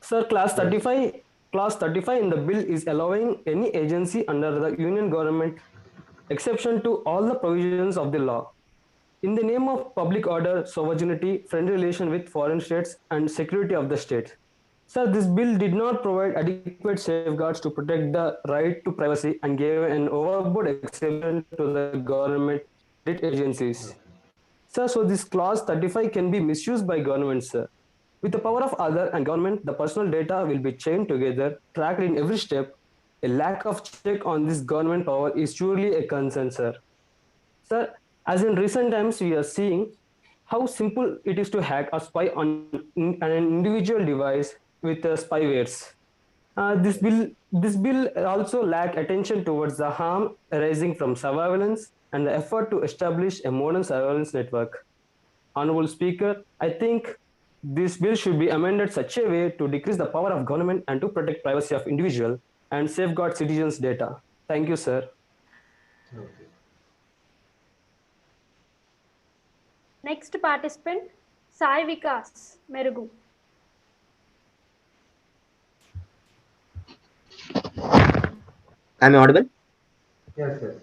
Sir, Yes. clause 35 in the bill is allowing any agency under the union government exception to all the provisions of the law in the name of public order, sovereignty, friendly relation with foreign states, and security of the state. Sir, this bill did not provide adequate safeguards to protect the right to privacy and gave an overboard exception to the government credit agencies. Okay. Sir, so this clause 35 can be misused by government, sir. With the power of other and government, the personal data will be chained together, tracked in every step. A lack of check on this government power is surely a concern, sir. Sir, as in recent times, we are seeing how simple it is to hack or spy on an individual device with spywares. Yes. This bill also lack attention towards the harm arising from surveillance and the effort to establish a modern surveillance network. Honorable Speaker, I think this bill should be amended such a way to decrease the power of government and to protect privacy of individual and safeguard citizens' data. Thank you, sir. Okay. Next participant, Sai Vikas Merugu. Am I audible? Yes, yes.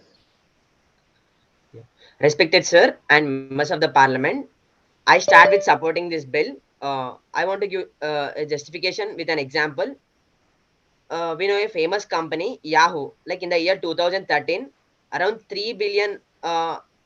Respected sir and members of the parliament, I start with supporting this bill. I want to give a justification with an example. We know a famous company, Yahoo. Like in the year 2013, around 3 billion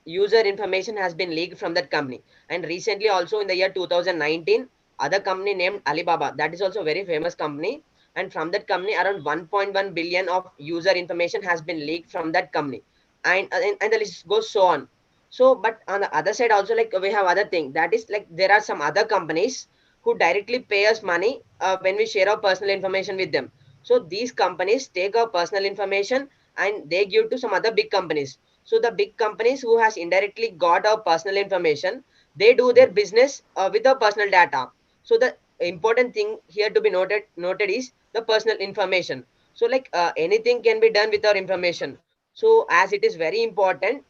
user information has been leaked from that company. And recently, also in the year 2019, other company named Alibaba, that is also a very famous company. And from that company, around 1.1 billion of user information has been leaked from that company. And the list goes so on. So, but on the other side, also, like we have other thing that is like there are some other companies who directly pay us money when we share our personal information with them. So these companies take our personal information and they give to some other big companies. So the big companies who has indirectly got our personal information, they do their business with our personal data. So the important thing here to be noted is the personal information. So like anything can be done with our information. So as it is very important,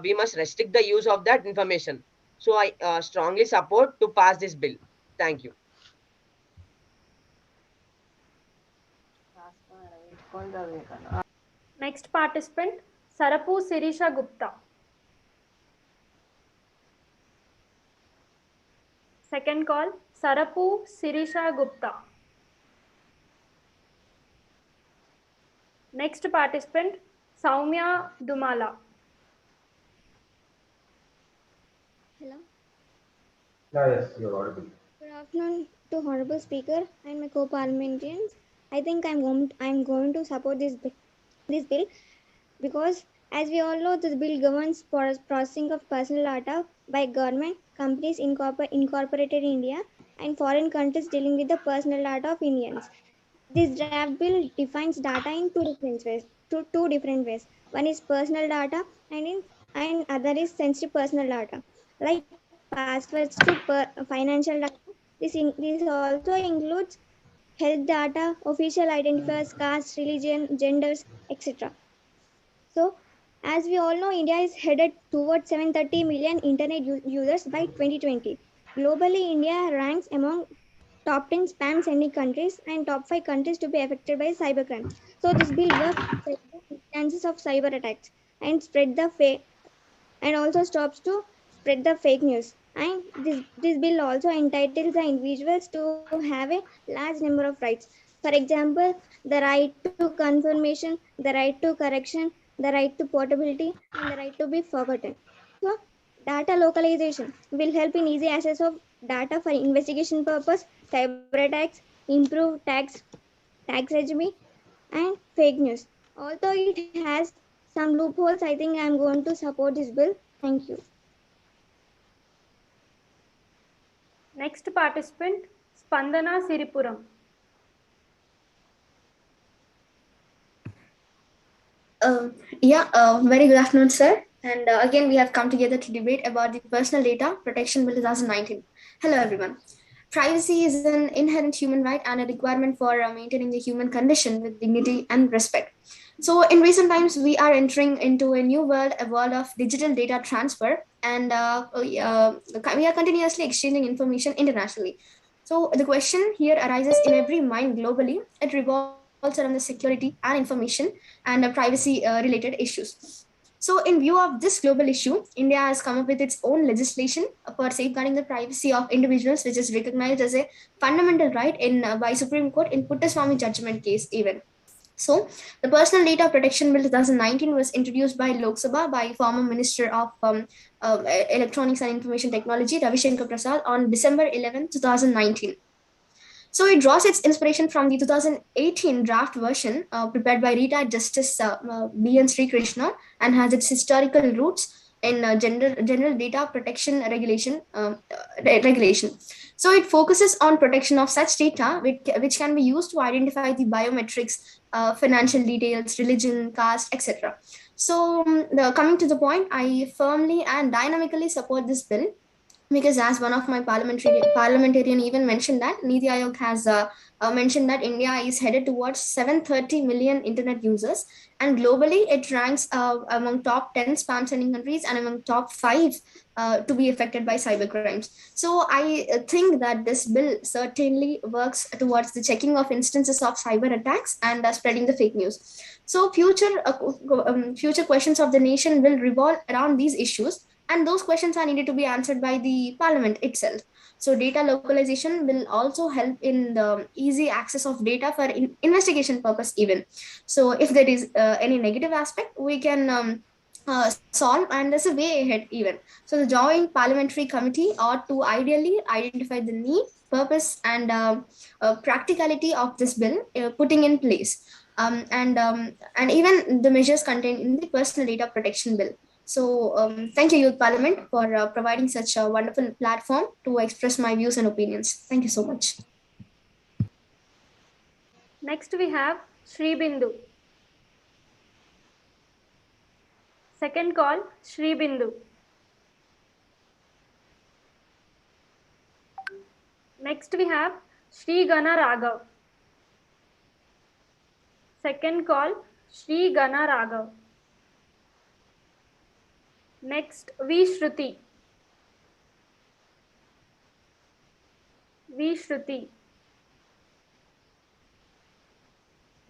we must restrict the use of that information. So I strongly support to pass this bill. Thank you. Next participant, Sarapu Sirisha Gupta. Second call, Sarapu Sirisha Gupta. Next participant, Saumya Dumala. Hello. Yes, you're audible. Good afternoon to Honorable Speaker and my co-parliamentarians. I think I'm going to support this bill because, as we all know, this bill governs processing of personal data by government, companies incorporated in India, and foreign countries dealing with the personal data of Indians. This draft bill defines data in two different ways. One is personal data, and other is sensitive personal data, like passwords to financial data. This also includes health data, official identifiers, caste, religion, genders, etc. So, as we all know, India is headed towards 730 million internet users by 2020. Globally, India ranks among top 10 spam sending countries and top 5 countries to be affected by cybercrime. So, this bill works to the chances of cyber attacks and spread the fake and also stops to spread the fake news. And this bill also entitles the individuals to have a large number of rights. For example, the right to confirmation, the right to correction, the right to portability, and the right to be forgotten. So, data localization will help in easy access of data for investigation purpose, cyber attacks, improve tax regime, and fake news. Although it has some loopholes, I think I'm going to support this bill. Thank you. Next participant, Spandana Siripuram. Very good afternoon, sir. And again, we have come together to debate about the Personal Data Protection Bill 2019. Hello, everyone. Privacy is an inherent human right and a requirement for maintaining the human condition with dignity and respect. So, in recent times, we are entering into a new world, a world of digital data transfer, and we are continuously exchanging information internationally. So the question here arises in every mind globally. It revolves around the security and information and privacy related issues. So in view of this global issue, India has come up with its own legislation for safeguarding the privacy of individuals, which is recognized as a fundamental right in by Supreme Court in Puttaswamy judgment case even. So, the Personal Data Protection Bill 2019 was introduced by Lok Sabha by former Minister of Electronics and Information Technology Ravi Shankar Prasad on December 11, 2019. So it draws its inspiration from the 2018 draft version prepared by retired Justice B.N. Sri Krishna and has its historical roots in general data protection regulation. So it focuses on protection of such data which can be used to identify the biometrics, financial details, religion, caste, etc. So coming to the point, I firmly and dynamically support this bill because as one of my parliamentarian even mentioned that Niti Aayog has mentioned that India is headed towards 730 million internet users, and globally it ranks among top 10 spam sending countries and among top 5 to be affected by cybercrimes. So I think that this bill certainly works towards the checking of instances of cyber attacks and spreading the fake news. So future questions of the nation will revolve around these issues, and those questions are needed to be answered by the parliament itself. So data localization will also help in the easy access of data for investigation purpose even. So if there is any negative aspect, we can solve, and there's a way ahead even. So the joint parliamentary committee ought to ideally identify the need, purpose, and practicality of this bill putting in place, and even the measures contained in the personal data protection bill. So thank you, Youth Parliament, for providing such a wonderful platform to express my views and opinions. Thank you so much. Next we have Shri Bindu. Second call, Shri Bindu. Next we have Shri Gana Raghav. Second call, Shri Gana Raghav. Next, V Shruti. V Shruti.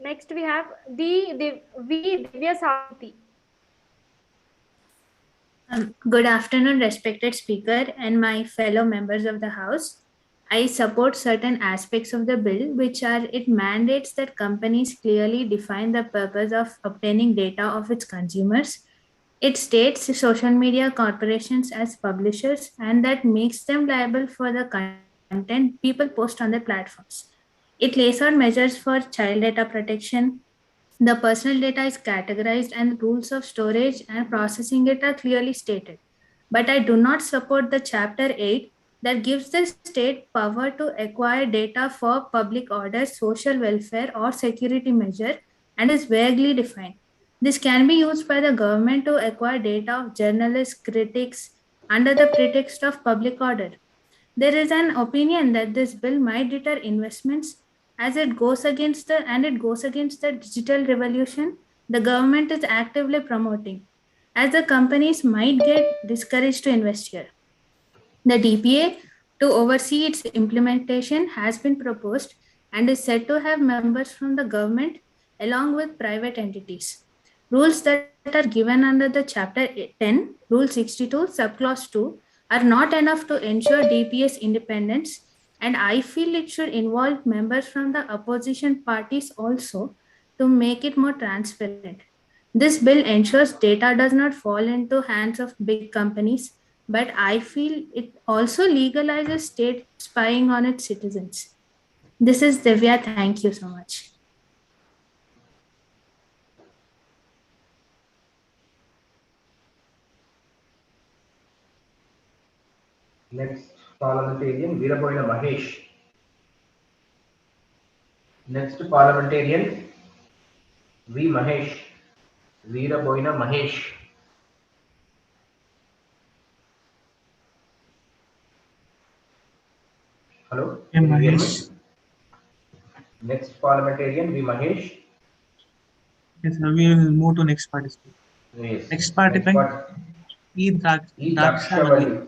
Next we have V Divya Sahuti. Good afternoon, respected speaker and my fellow members of the House. I support certain aspects of the bill, which are it mandates that companies clearly define the purpose of obtaining data of its consumers. It states social media corporations as publishers, and that makes them liable for the content people post on their platforms. It lays out measures for child data protection. The personal data is categorized and rules of storage and processing it are clearly stated. But I do not support the Chapter 8 that gives the state power to acquire data for public order, social welfare, or security measure and is vaguely defined. This can be used by the government to acquire data of journalists, critics, under the pretext of public order. There is an opinion that this bill might deter investments as it goes against the digital revolution the government is actively promoting, as the companies might get discouraged to invest here. The DPA to oversee its implementation has been proposed and is said to have members from the government along with private entities. Rules that are given under the Chapter 10, Rule 62, Subclause 2 are not enough to ensure DPA's independence, and I feel it should involve members from the opposition parties also to make it more transparent. This bill ensures data does not fall into hands of big companies, but I feel it also legalizes state spying on its citizens. This is Divya. Thank you so much. Next parliamentarian, Veeraboina Mahesh. Next parliamentarian, V. Mahesh. Veeraboina Mahesh. Hello? Yeah, Can you hear me? Mahesh. Next parliamentarian, V. Mahesh. Yes, we will move to next participant. Yes. Next participant, E. Drakshavalli.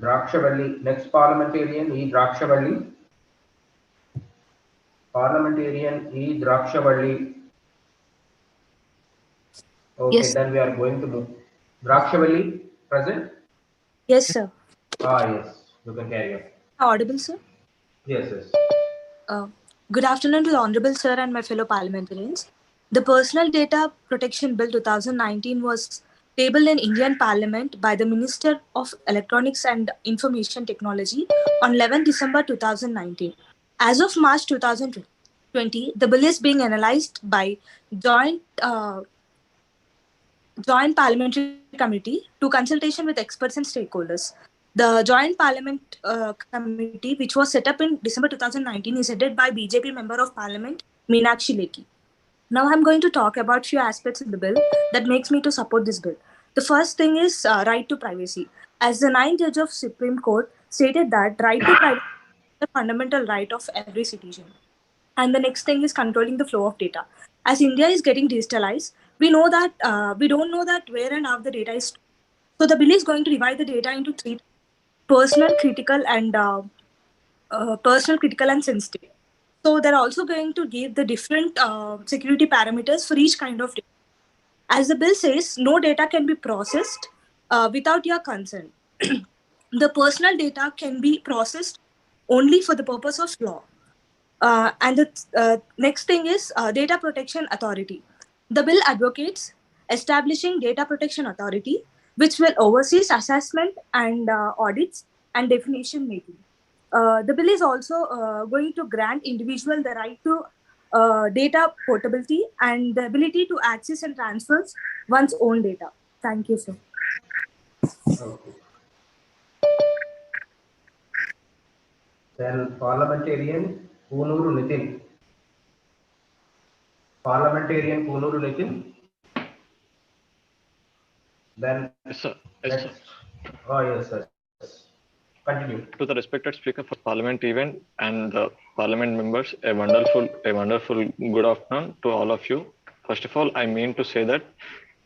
Drakshavalli. Next parliamentarian, E. Drakshavalli. Parliamentarian E. Drakshavalli. Okay, Yes, then we are going to move. Drakshavalli, present? yes, sir. Yes, you can carry on. Audible, sir. Yes, yes. Uh, Good afternoon to the Honorable Sir and my fellow parliamentarians. The Personal Data Protection Bill 2019 was tabled in Indian Parliament by the Minister of Electronics and Information Technology on 11 December 2019. As of March 2020, the bill is being analyzed by Joint Parliamentary Committee to consultation with experts and stakeholders. The Joint Parliament Committee, which was set up in December 2019, is headed by BJP Member of Parliament Meenakshi Lekhi. Now I'm going to talk about few aspects of the bill that makes me to support this bill. The first thing is right to privacy. As the ninth judge of Supreme Court stated that right to privacy is a fundamental right of every citizen. And the next thing is controlling the flow of data. As India is getting digitalized, we know that we don't know that where and how the data is stored. So the bill is going to divide the data into three: personal, critical, and sensitive. So they're also going to give the different security parameters for each kind of data. As the bill says, no data can be processed without your consent. The personal data can be processed only for the purpose of law. And the next thing is Data Protection Authority. The bill advocates establishing Data Protection Authority, which will oversee assessment and audits and definition making. The bill is also going to grant individual the right to data portability and the ability to access and transfer one's own data. Thank you, sir. Okay. Then Parliamentarian Punuru Nitin. Parliamentarian Punuru Nitin. Then Yes, sir. next. Oh, yes, yes. Continue. To the respected speaker for Parliament event and the Parliament members, a wonderful good afternoon to all of you. First of all, I mean to say that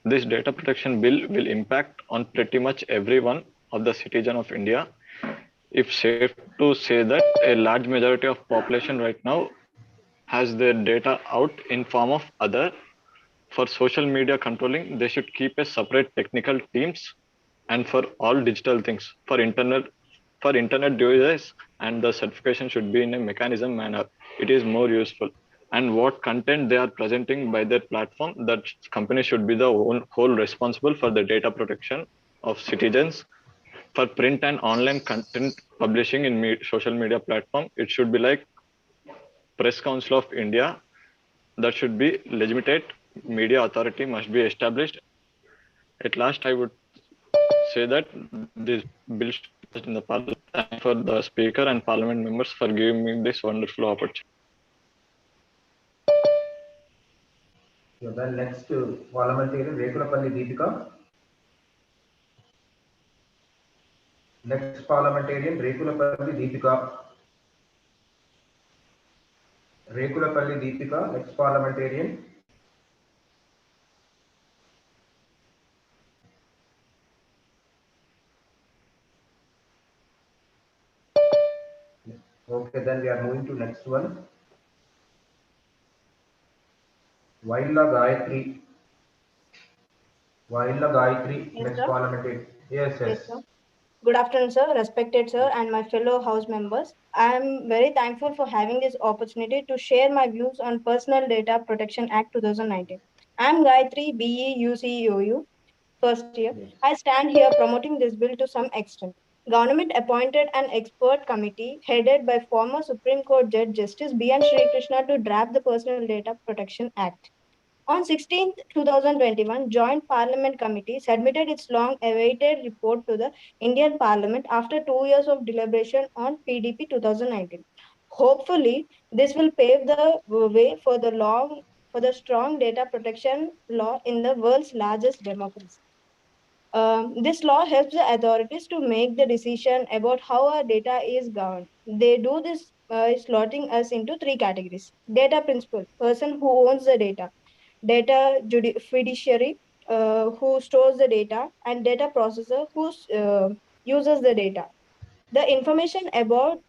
this data protection bill will impact on pretty much every one of the citizen of India. If safe to say that a large majority of population right now has their data out in form of other. For social media controlling, they should keep a separate technical teams, and for all digital things for internet devices, and the certification should be in a mechanism manner. It is more useful. And what content they are presenting by their platform, that company should be the whole responsible for the data protection of citizens. For print and online content publishing in social media platform, it should be like Press Council of India, that should be legitimate media authority must be established. At last, I would say that this bill should be passed in the parliament. Thank for the speaker and parliament members for giving me this wonderful opportunity. So then next Parliamentarian Rekulapalli Deepika. Next Parliamentarian Rekulapalli Deepika. Rekulapalli Deepika, next Parliamentarian. Okay, then we are moving to next one. Vailla Gayatri. Vailla Gayatri, Yes, next sir. Parliamentarian. Yes, Yes, yes. sir. Good afternoon, sir. Respected sir and my fellow house members. I am very thankful for having this opportunity to share my views on Personal Data Protection Act 2019. I am Gayatri, BE UCOU, first year. Yes. I stand here promoting this bill to some extent. Government appointed an expert committee headed by former Supreme Court Judge Justice B.N. Sri Krishna to draft the Personal Data Protection Act. On 16th 2021, Joint Parliament Committee submitted its long-awaited report to the Indian Parliament after 2 years of deliberation on PDP 2019. Hopefully, this will pave the way for the strong data protection law in the world's largest democracy. This law helps the authorities to make the decision about how our data is governed. They do this by slotting us into three categories: data principal, person who owns the data fiduciary, who stores the data, and data processor who uses the data. The information about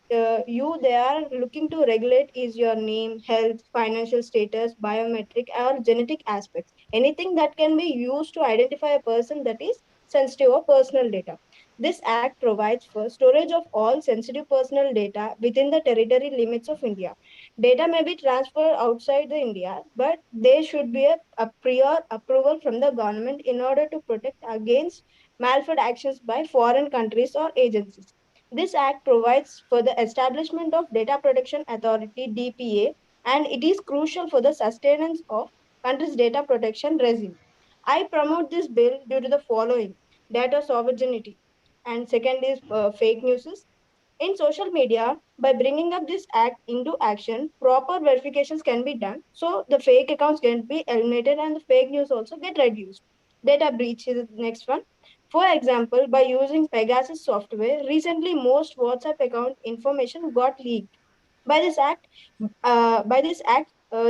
you they are looking to regulate is your name, health, financial status, biometric, or genetic aspects. Anything that can be used to identify a person that is sensitive or personal data. This act provides for storage of all sensitive personal data within the territory limits of India. Data may be transferred outside the India, but there should be a prior approval from the government in order to protect against malfeasance actions by foreign countries or agencies. This act provides for the establishment of Data Protection Authority (DPA), and it is crucial for the sustenance of country's data protection regime. I promote this bill due to the following: data sovereignty, and second is fake news. In social media, by bringing up this act into action, proper verifications can be done. So the fake accounts can be eliminated and the fake news also get reduced. Data breach is the next one. For example, by using Pegasus software, recently most WhatsApp account information got leaked. By this act,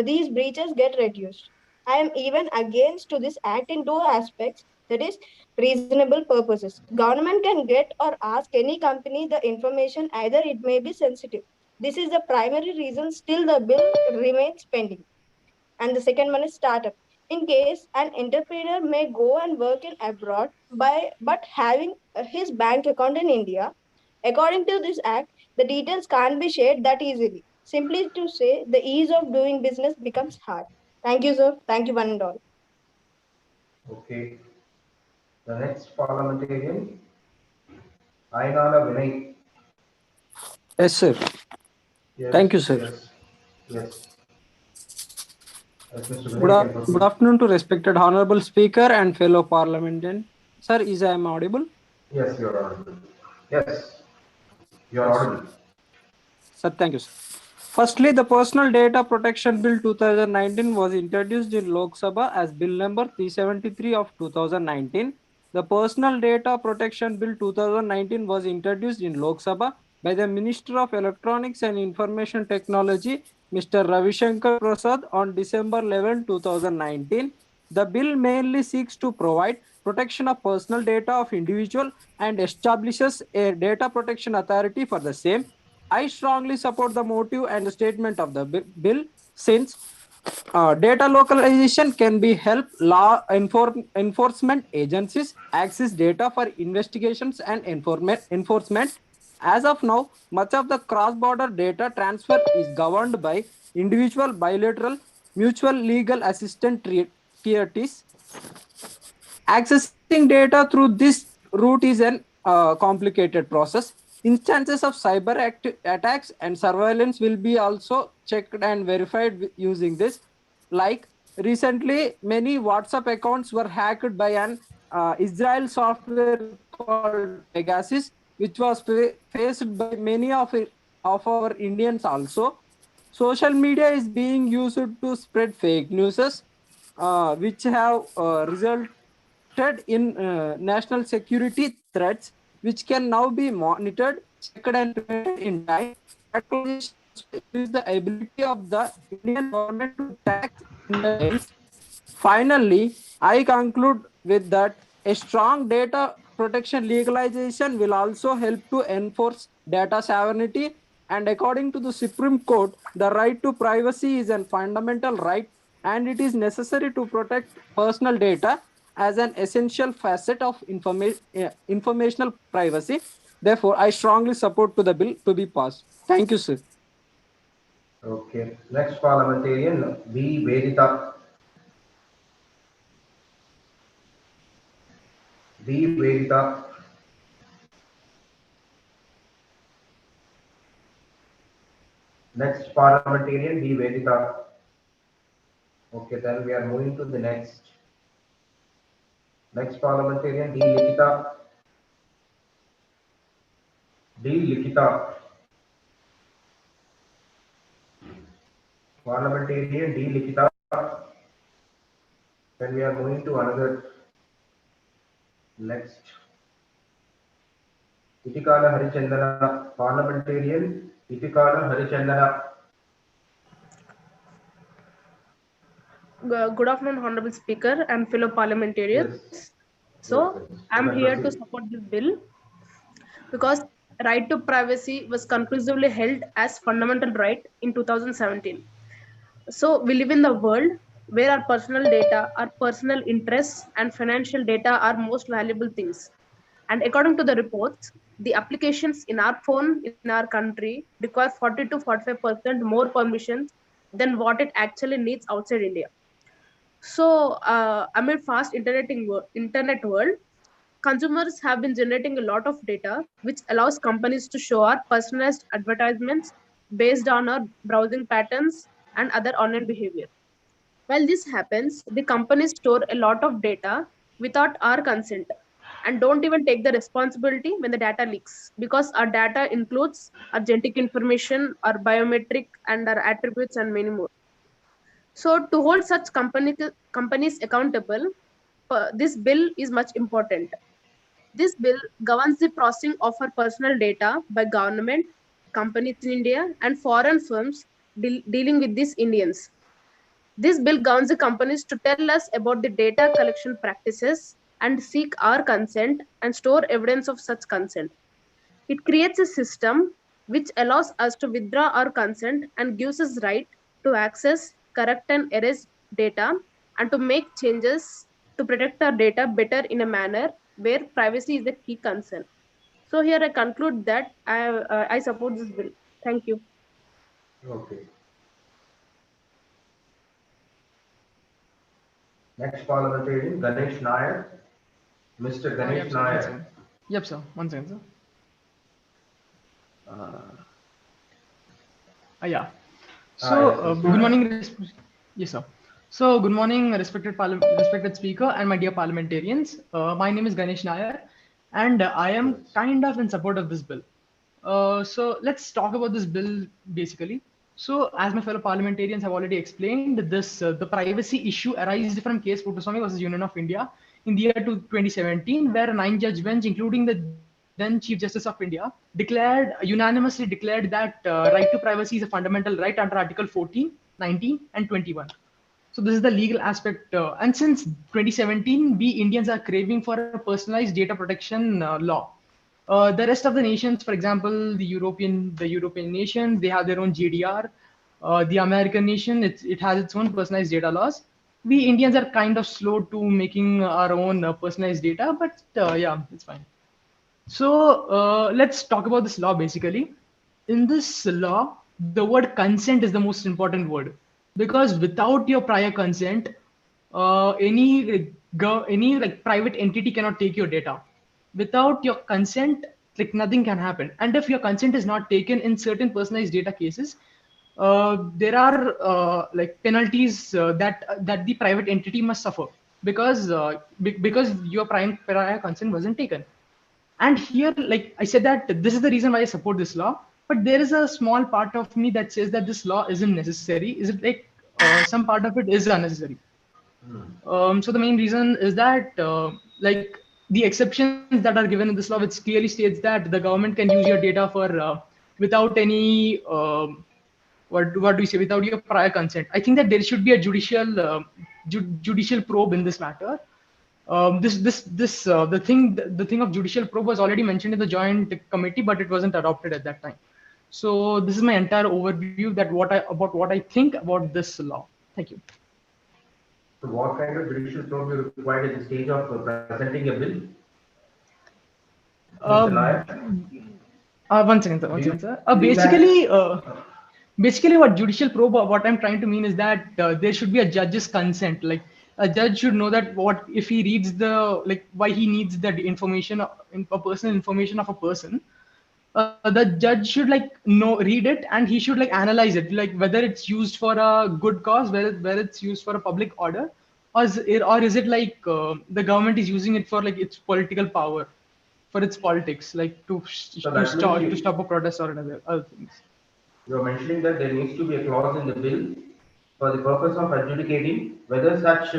these breaches get reduced. I am even against to this act in two aspects. That is reasonable purposes. Government can get or ask any company the information either it may be sensitive. This is the primary reason still the bill remains pending. And the second one is startup. In case an entrepreneur may go and work in abroad by but having his bank account in India, according to this act, the details can't be shared that easily. Simply to say, the ease of doing business becomes hard. Thank you, sir. Thank you, one and all. Okay. The next parliamentarian, Ainala Vinay. Yes, sir. Thank you, Yes, sir. yes, yes. Yes, Mr. Good, Vinay can good proceed. afternoon to respected honorable speaker and fellow parliamentarian. Sir, is I am audible? Yes, you're audible. Yes, you're Yes. audible. Sir, thank you, sir. Firstly, the Personal Data Protection Bill 2019 was introduced in Lok Sabha as Bill number 373 of 2019. The Personal Data Protection Bill 2019 was introduced in Lok Sabha by the Minister of Electronics and Information Technology, Mr. Ravi Shankar Prasad, on December 11, 2019. The bill mainly seeks to provide protection of personal data of individual and establishes a data protection authority for the same. I strongly support the motive and the statement of the bill, since data localization can be help law enforcement agencies access data for investigations and enforcement. As of now, much of the cross-border data transfer is governed by individual bilateral mutual legal assistance treaties. Accessing data through this route is an complicated process. Instances of cyber attacks and surveillance will be also checked and verified using this. Like recently, many WhatsApp accounts were hacked by an Israel software called Pegasus, which was faced by many of our Indians also. Social media is being used to spread fake news, which have resulted in national security threats, which can now be monitored, checked, and prevented in time. Localization also increases the ability of the Indian government to tax industries. Finally, I conclude with that a strong data protection legalization will also help to enforce data sovereignty. And according to the Supreme Court, the right to privacy is a fundamental right, and it is necessary to protect personal data as an essential facet of informational privacy. Therefore, I strongly support to the bill to be passed. Thank you, sir. Okay. Next parliamentarian, B. Vedita. B. Vedita. Next parliamentarian, B. Vedita. Okay, then we are moving to the next. Next parliamentarian, D. Likita. D. Likita. Parliamentarian D. Likita. Then we are moving to another. Next. Itikala Harichandana. Parliamentarian Itikala Harichandana. Good afternoon, Honorable Speaker and fellow parliamentarians. Yes. So, Yes. I'm here to support this bill because right to privacy was conclusively held as fundamental right in 2017. So we live in the world where our personal data, our personal interests, and financial data are most valuable things. And according to the reports, the applications in our phone in our country require 40 to 45% more permissions than what it actually needs outside India. So, amid fast internet world, consumers have been generating a lot of data, which allows companies to show our personalized advertisements based on our browsing patterns and other online behavior. While this happens, the companies store a lot of data without our consent and don't even take the responsibility when the data leaks, because our data includes our genetic information, our biometric, and our attributes, and many more. So, to hold such companies accountable, this bill is much important. This bill governs the processing of our personal data by government, companies in India, and foreign firms dealing with these Indians. This bill governs the companies to tell us about the data collection practices and seek our consent and store evidence of such consent. It creates a system which allows us to withdraw our consent and gives us right to access, correct and erase data and to make changes to protect our data better in a manner where privacy is the key concern. So here I conclude that I support this bill. Thank you. Okay. Next parliamentarian, Ganesh Nair. Mr. Ganesh Yep, sir. One Nair. second. Yep, sir. One second, sir. Yeah. So, Yes, good morning. Yes, sir. So, good morning, respected speaker, and my dear parliamentarians. My name is Ganesh Nair, and I am kind of in support of this bill. So, let's talk about this bill basically. So, as my fellow parliamentarians have already explained, this the privacy issue arises from case Puttaswamy versus Union of India in the year 2017, where a 9-judge bench, including the then Chief Justice of India, unanimously declared that right to privacy is a fundamental right under Article 14, 19, and 21. So this is the legal aspect. And since 2017, we Indians are craving for a personalized data protection law. The rest of the nations, for example, the European nations, they have their own GDR. The American nation, it has its own personalized data laws. We Indians are kind of slow to making our own personalized data, but yeah, it's fine. So let's talk about this law basically. In this law, the word consent is the most important word, because without your prior consent, any like private entity cannot take your data. Without your consent, like nothing can happen. And if your consent is not taken in certain personalized data cases, there are like penalties that the private entity must suffer, because your prior consent wasn't taken. And here, like I said, that this is the reason why I support this law. But there is a small part of me that says that this law isn't necessary. Is it like some part of it is unnecessary? So the main reason is that like the exceptions that are given in this law, which clearly states that the government can use your data for without any what do you say, without your prior consent. I think that there should be a judicial probe in this matter. The thing of judicial probe was already mentioned in the joint committee, but it wasn't adopted at that time. So this is my entire overview that what I think about this law. Thank you. So what kind of judicial probe you required at the stage of presenting a bill? Mr. Nair? One second, sir. Basically, what judicial probe, what I'm trying to mean is that there should be a judge's consent. Like a judge should know that what if he reads why he needs the information, personal information of a person. The judge should read it, and he should analyze it, like whether it's used for a good cause, whether it's used for a public order, or is it the government is using it for its political power, for its politics, to stop a protest or other things. You are mentioning that there needs to be a clause in the bill for the purpose of adjudicating whether such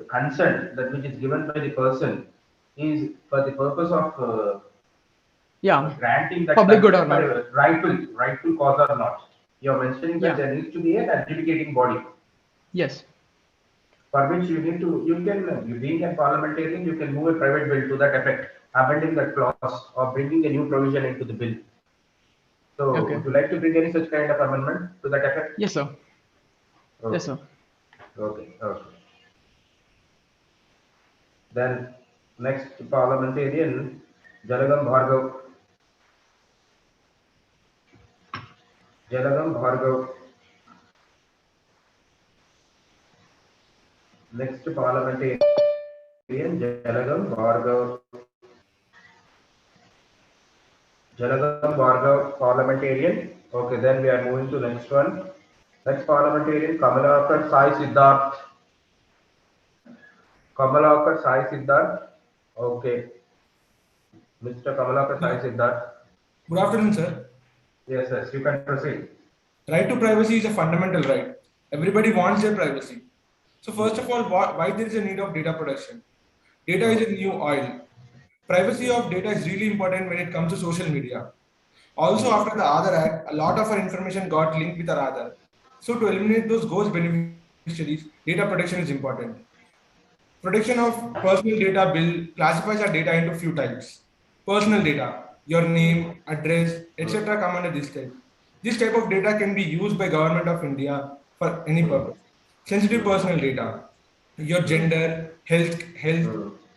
consent that which is given by the person is for the purpose of granting that public good or not, rightful cause or not. You are mentioning that there needs to be an adjudicating body. Yes. For which being a parliamentarian, you can move a private bill to that effect, amending that clause or bringing a new provision into the bill. So, Okay. would you like to bring any such kind of amendment to that effect? Yes, sir. Okay. Yes, sir. Okay. Okay. Then next parliamentarian, Jalagam Bhargav. Jalagam Bhargav. Next parliamentarian, Jalagam Bhargav. Jalagam Bhargav, parliamentarian. Okay, then we are moving to next one. Next parliamentarian, Kamalakar Sai Siddharth. Kamalakar Sai Siddharth. Okay. Mr. Kamalakar Sai Siddharth. Good afternoon, sir. Yes, yes, you can proceed. Right to privacy is a fundamental right. Everybody wants their privacy. So first of all, why there is a need of data protection? Data is a new oil. Privacy of data is really important when it comes to social media. Also, after the Aadhaar Act, a lot of our information got linked with our Aadhaar. So to eliminate those ghost beneficiaries, data protection is important. Protection of personal data bill classifies our data into few types. Personal data, your name, address, etc. come under this type. This type of data can be used by Government of India for any purpose. Sensitive personal data, your gender, health,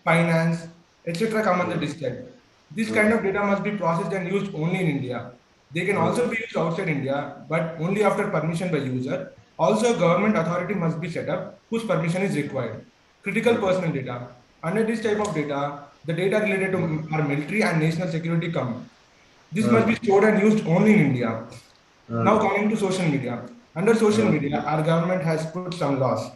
finance, etc. come under this type. This kind of data must be processed and used only in India. They can also be used outside India, but only after permission by user. Also, a government authority must be set up whose permission is required. Critical personal data. Under this type of data, the data related to our military and national security come. This must be stored and used only in India. Now coming to social media. Under social media, our government has put some laws.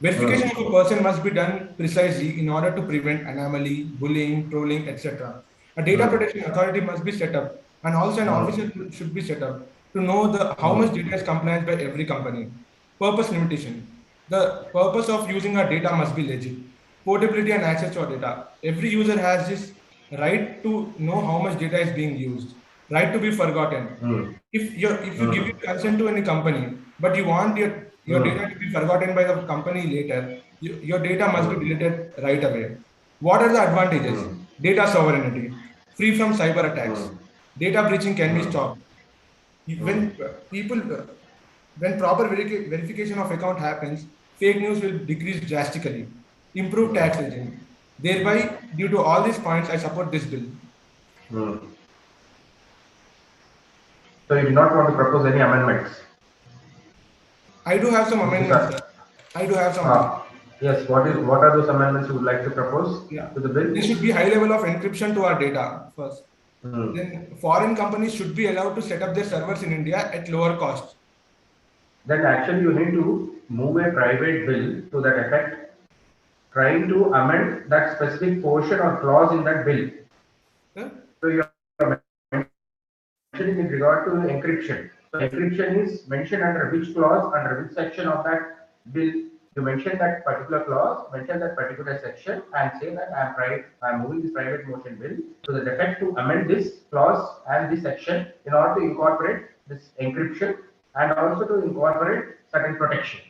Verification of a person must be done precisely in order to prevent anomaly, bullying, trolling, etc. A data protection authority must be set up, and also an officer should be set up to know how much data is compliant by every company. Purpose limitation. The purpose of using our data must be legit. Portability and access to our data. Every user has this right to know how much data is being used. Right to be forgotten. If you give your consent to any company, but you want your data to be forgotten by the company later, your data must be deleted right away. What are the advantages? Data sovereignty, free from cyber attacks. Data breaching can be stopped. When when proper verification of account happens, fake news will decrease drastically. Improve tax regime. Thereby, due to all these points, I support this bill. So you do not want to propose any amendments? I do have some amendments, sir. I do have some amendments. Yes, what are those amendments you would like to propose to the bill? There should be high level of encryption to our data first. Then foreign companies should be allowed to set up their servers in India at lower cost. Then actually you need to move a private bill to that effect, trying to amend that specific portion or clause in that bill. So you are mentioning in regard to encryption. So encryption is mentioned under which clause, under which section of that bill. You mention that particular clause, mention that particular section, and say that I am moving this private motion bill to the effect to amend this clause and this section in order to incorporate this encryption and also to incorporate certain protection.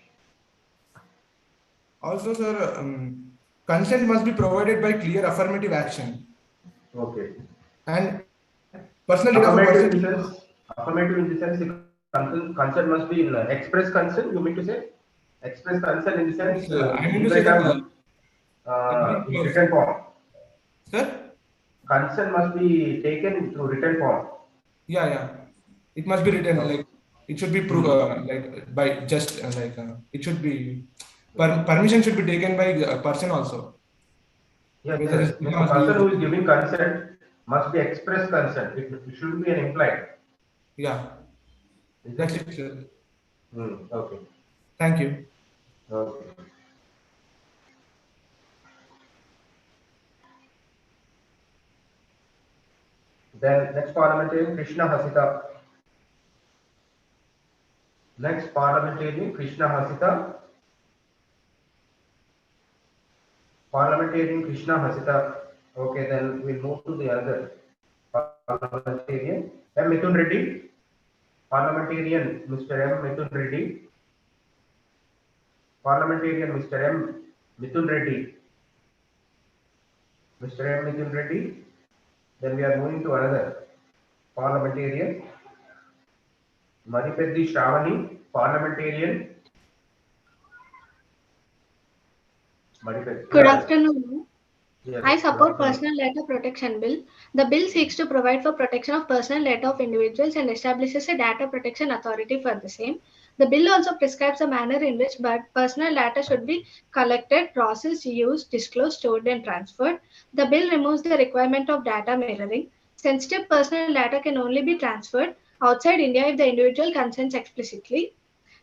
Also, sir, consent must be provided by clear affirmative action. Okay. And personal data affirmative in the sense consent must be in express consent. You mean to say express consent in the sense I mean to say that in written form. Sir, consent must be taken through written form. Yeah. It must be written like it should be proved like by just it should be permission should be taken by a person also. Yes, yes. The person who is giving consent must be express consent. It shouldn't be an implied. Yeah. That's it, sir. Okay. Thank you. Okay. Then next parliamentarian Krishna Hasita. Next parliamentarian Krishna Hasita. Parliamentarian Krishna Hasita. Okay, then we'll move to the other parliamentarian M. Mithun Reddy. Parliamentarian Mr. M. Mithun Reddy. Parliamentarian Mr. M. Mithun Reddy. Mr. M. Mithun Reddy. Then we are moving to another parliamentarian Maripeddi Shravani, parliamentarian. Maripeddi. Good Yes. afternoon. Yes. I Good support afternoon. Personal Data Protection Bill. The bill seeks to provide for protection of personal data of individuals and establishes a data protection authority for the same. The bill also prescribes a manner in which personal data should be collected, processed, used, disclosed, stored, and transferred. The bill removes the requirement of data mirroring. Sensitive personal data can only be transferred outside India if the individual consents explicitly.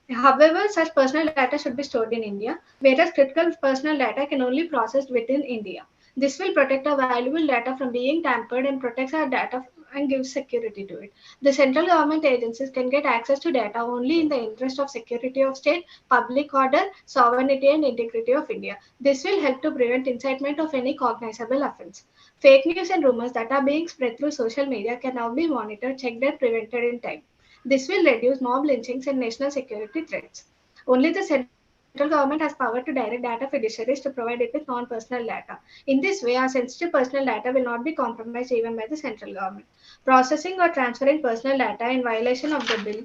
However, such personal data should be stored in India, whereas critical personal data can only be processed within India. This will protect our valuable data from being tampered and protects our data and gives security to it. The central government agencies can get access to data only in the interest of security of state, public order, sovereignty and integrity of India. This will help to prevent incitement of any cognizable offense. Fake news and rumors that are being spread through social media can now be monitored, checked and prevented in time. This will reduce mob lynchings and national security threats. Only the central government has power to direct data fiduciaries to provide it with non-personal data. In this way, our sensitive personal data will not be compromised even by the central government. Processing or transferring personal data in violation of the bill,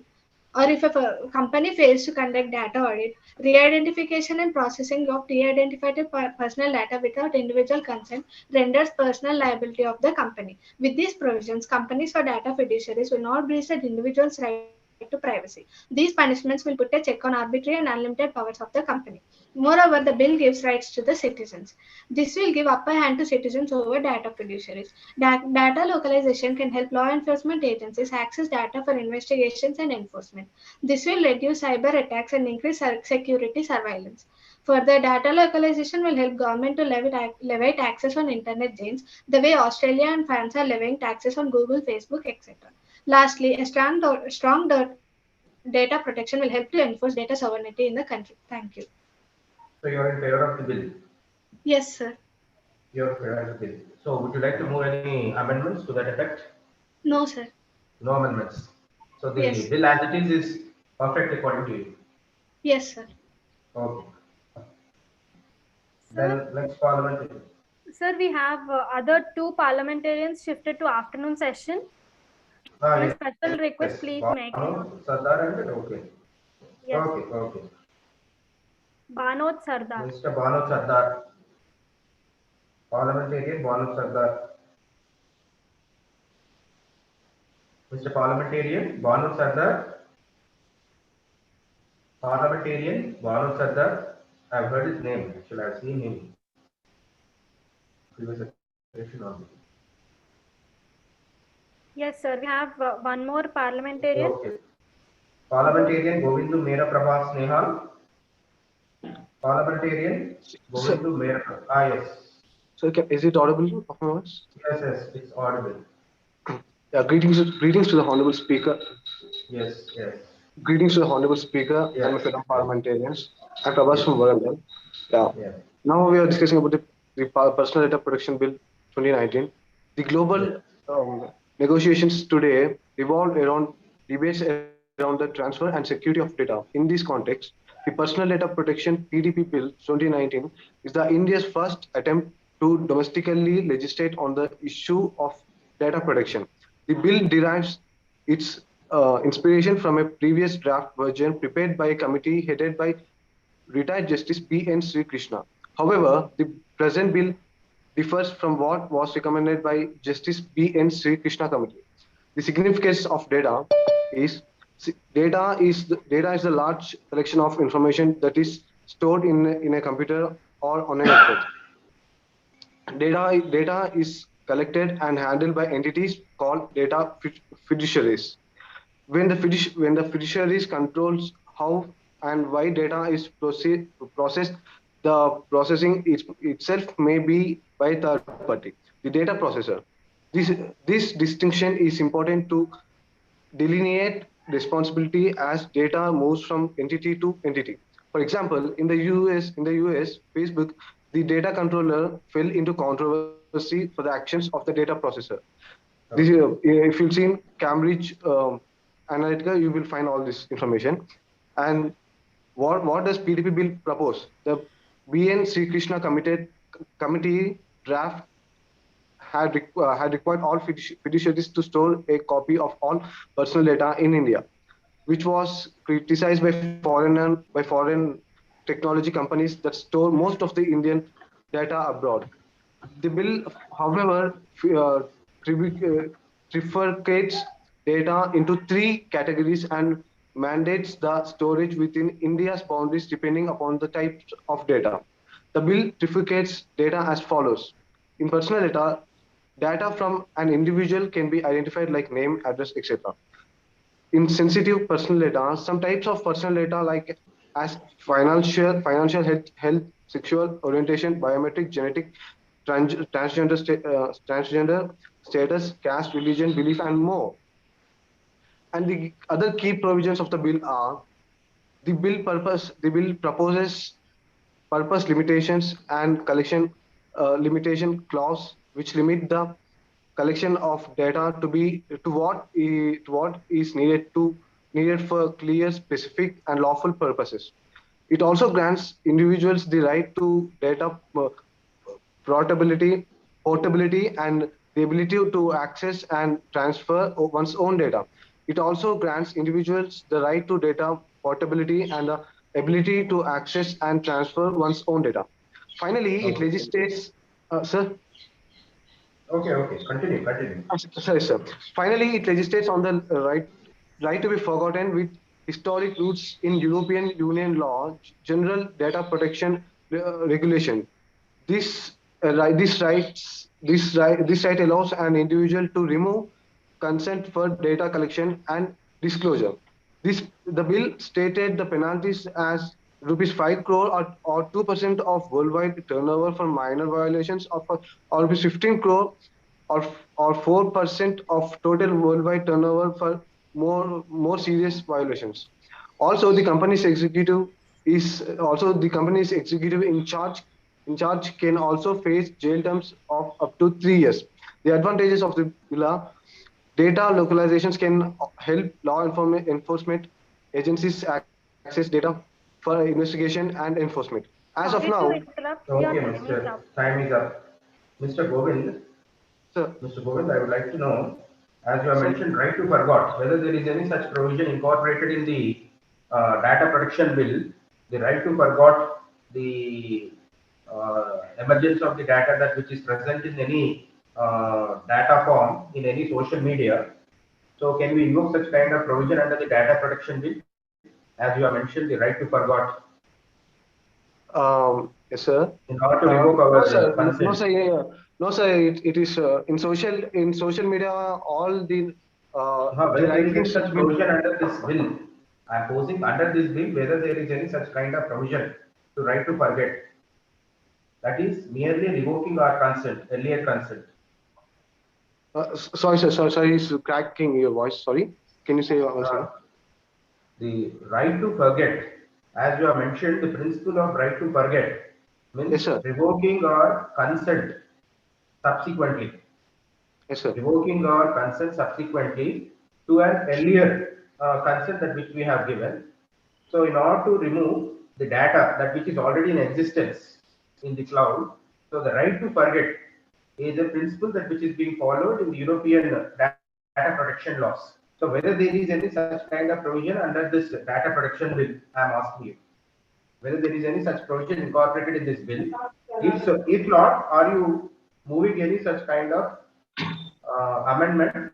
or if a company fails to conduct data audit, re-identification and processing of de-identified personal data without individual consent renders personal liability of the company. With these provisions, companies or data fiduciaries will not breach the individual's right to privacy. These punishments will put a check on arbitrary and unlimited powers of the company. Moreover, the bill gives rights to the citizens. This will give upper hand to citizens over data fiduciaries. Data localization can help law enforcement agencies access data for investigations and enforcement. This will reduce cyber attacks and increase security surveillance. Further, data localization will help government to levy taxes on internet giants, the way Australia and France are levying taxes on Google, Facebook, etc. Lastly, a strong data protection will help to enforce data sovereignty in the country. Thank you. So you are in favor of the bill. Yes, sir. You are in favor of the bill. So would you like to move any amendments to that effect? No, sir. No amendments. So the Yes. bill as it is perfect according to you. Yes, sir. Okay. Sir, Then next parliamentary. sir, we have other two parliamentarians shifted to afternoon session. On a Yes. special request, Yes. please make it. Banu, Sardar and okay. Yes. Okay. Banod Sardar. Mr. Banu Sardar. Parliamentarian Banu Sardar. Mr. Parliamentarian Banu Sardar. Parliamentarian Banu Sardar. I've heard his name. Actually, I've seen him. Previous session on. Yes, sir. We have one more parliamentarian. Okay. Parliamentarian Govindu Mera Prabha Snehal. Parliamentarian Govindu Mera. Yes. So is it audible of my voice? Yes, it's audible. Greetings to the Honorable Speaker. Yes. Greetings to the Honorable Speaker Yes. and my fellow parliamentarians. I'm Prabhas from Varangal. Yes. Now we are discussing about the Personal Data Protection Bill 2019. The global negotiations today revolve around debates around the transfer and security of data. In this context, the Personal Data Protection PDP Bill 2019 is the India's first attempt to domestically legislate on the issue of data protection. The bill derives its inspiration from a previous draft version prepared by a committee headed by retired Justice P.N. Sri Krishna. However, the present bill differs from what was recommended by Justice P.N. Sri Krishna Committee. The significance of data is the large collection of information that is stored in a computer or on a network. Data is collected and handled by entities called data fiduciaries. When the fiduciaries controls how and why data is processed, the processing itself may be by third party, the data processor. This distinction is important to delineate responsibility as data moves from entity to entity. For example, in the US, Facebook, the data controller fell into controversy for the actions of the data processor. This, if you've seen Cambridge Analytica, you will find all this information. And what does PDP bill propose? The BN Sri Krishna committee draft had required all fiduciaries to store a copy of all personal data in India. which was criticized by foreign technology companies that store most of the Indian data abroad. The bill, however, trifurcates data into three categories and mandates the storage within India's boundaries depending upon the types of data. The bill trifurcates data as follows. In personal data, data from an individual can be identified like name, address, etc. In sensitive personal data, some types of personal data like as financial health, sexual orientation, biometric, genetic, transgender status, caste, religion, belief, and more. And the other key provisions of the bill are the bill proposes purpose limitations and collection limitation clause, which limit the collection of data to what is needed for clear, specific, and lawful purposes. It also grants individuals the right to data portability, and the ability to access and transfer one's own data. It also grants individuals the right to data portability and the ability to access and transfer one's own data. Finally, it Okay. legislates, sir. Okay. Continue. Sorry, sir. Finally, it legislates on the right to be forgotten with historic roots in European Union law, general data protection regulation. This this right allows an individual to remove consent for data collection and disclosure. The bill stated the penalties as rupees 5 crore or 2% of worldwide turnover for minor violations or rupees 15 crore or 4% of total worldwide turnover for more serious violations. Also, the company's executive in charge can also face jail terms of up to 3 years. The advantages of the bill are data localizations can help law enforcement agencies access data for investigation and enforcement. As of Sorry now, to interrupt. Your Okay, time is Mr. up. Time is up. Mr. Govind, sir, I would like to know, as you have sir, mentioned, right to forgot, whether there is any such provision incorporated in the data protection bill, the right to forgot the emergence of the data that which is present in any data form in any social media. So can we invoke such kind of provision under the data protection bill? As you have mentioned, the right to forgot yes, sir. in order to revoke No, our sir. No, consent. sir. Yeah. No, sir. It is in social media. All the Whether there is any writings such should be. provision under this bill, I am posing under this bill whether there is any such kind of provision to right to forget. That is merely revoking our consent, earlier consent. Sorry, sir. Sorry. It's cracking your voice. Sorry. Can you say once again? The right to forget, as you have mentioned, the principle of right to forget means Yes, sir. revoking our consent subsequently. Yes, sir. Revoking our consent subsequently to an earlier consent that which we have given. So in order to remove the data that which is already in existence in the cloud, so the right to forget is a principle that which is being followed in the European data protection laws. So whether there is any such kind of provision under this data protection bill, I am asking you. Whether there is any such provision incorporated in this bill. If so, if not, are you moving any such kind of amendment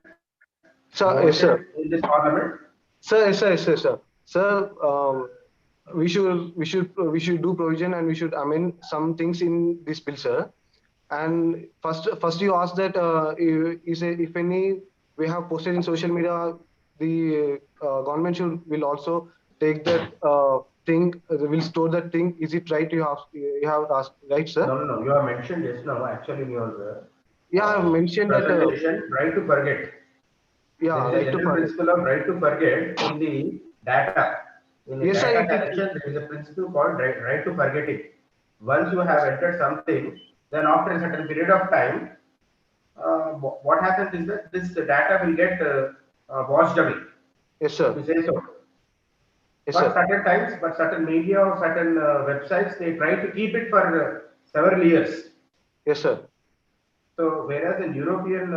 Sir, yes, motion sir. in this parliament? Sir, yes, sir, yes, sir, sir. Sir, we should do provision and we should amend some things in this bill, sir. And first you asked that if any we have posted in social media, the government will also take that thing, will store that thing. Is it right? You have asked, right, sir? No. You have mentioned just now, actually, in your Yeah, I have mentioned that. presentation, right to forget. Yeah, There is a right to general forget. principle of right to forget in the data. In the Yes, sir. data collection, there is a principle called right to forget it. Once you have entered something, then after a certain period of time, what happens is that this data will get washed away. Yes, sir. To say so. Yes, But sir. certain times, certain media or certain websites, they try to keep it for several years. Yes, sir. So, whereas the European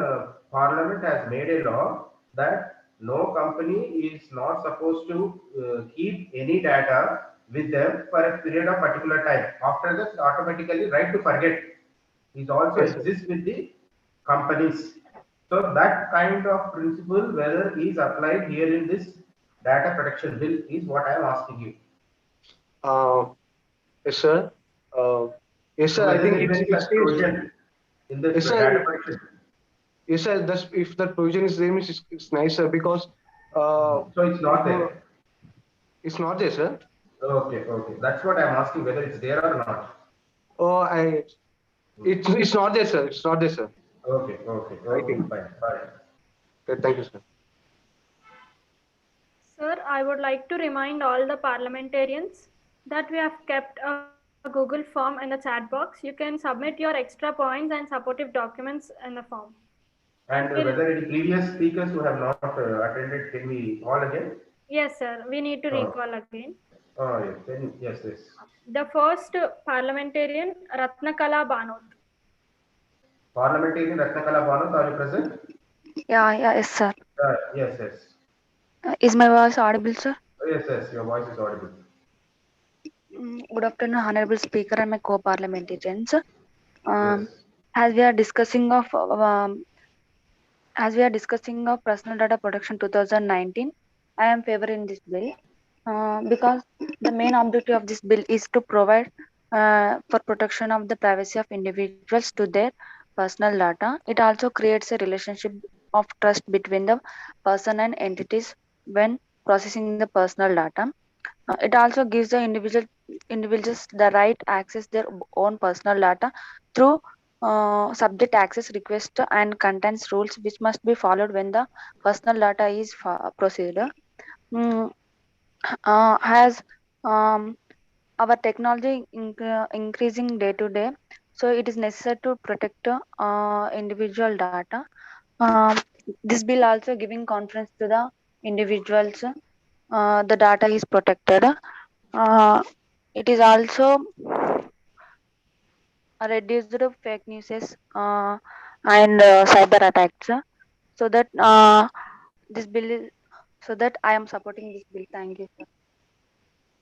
Parliament has made a law that no company is not supposed to keep any data with them for a period of particular time. After that, automatically right to forget is also Yes, sir. exists with the companies. So that kind of principle, whether is applied here in this data protection bill, is what I am asking you. Yes, sir. Uh, yes, So sir. I whether think there is any it such is. provision in this Yes, data sir. protection. Yes, sir. That's, if that provision is there, means it's nice, sir. Because So it's not if, there. it's not there, sir. Okay, okay. That's what I'm asking, whether it's there or not. Oh, it's not there, sir. It's not there, sir. Okay, okay, I okay, think. fine, fine. Okay, thank you, sir. Sir, I would like to remind all the parliamentarians that we have kept a Google form in the chat box. You can submit your extra points and supportive documents in the form. And we'll, whether any previous speakers who have not attended, can we call again? yes, sir, we need to recall again. Oh, yes, then, yes, yes. The first parliamentarian, Ratnakala Banot. Parliamentarian Ratnakala Banot, are you present? Yes, sir. Yes, yes. Is my voice audible, sir? Yes, yes, your voice is audible. Good afternoon, Honorable Speaker and my co-parliamentarians. Yes. As we are discussing of personal data protection 2019, I am favoring this bill because the main objective of this bill is to provide for protection of the privacy of individuals to their personal data. It also creates a relationship of trust between the person and entities when processing the personal data. It also gives the individuals the right access their own personal data through subject access request and contents rules which must be followed when the personal data is procedure. Has our technology increasing day to day, so it is necessary to protect individual data. This bill also giving confidence to the individuals. The data is protected. It is also reduced fake news and cyber attacks. So that this bill is so that I am supporting this bill. Thank you, sir.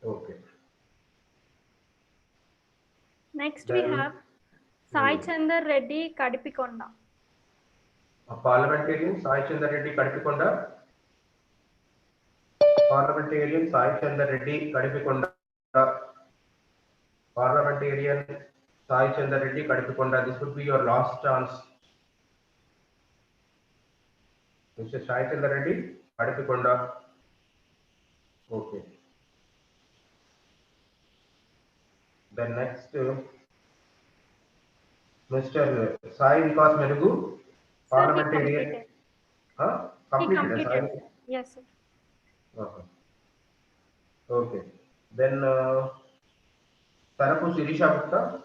Okay. Next Then, we have Sai Chandar Reddy Kadipikonda. a parliamentarian Sai Chandar Reddy Kadipikonda. Parliamentarian Sai Chandar Reddy Kadipikonda. Parliamentarian Sai Chandar Reddy Kadipikonda. This would be your last chance. Mr. Sai Chandar Reddy Kadipikonda. Okay. Then next, Mr. Sai Vikas Melugu, Sir, he parliamentarian. completed. Huh? He Completed. completed. Yes, sir. Okay. Okay. Then Tarapu Sirisha Gupta.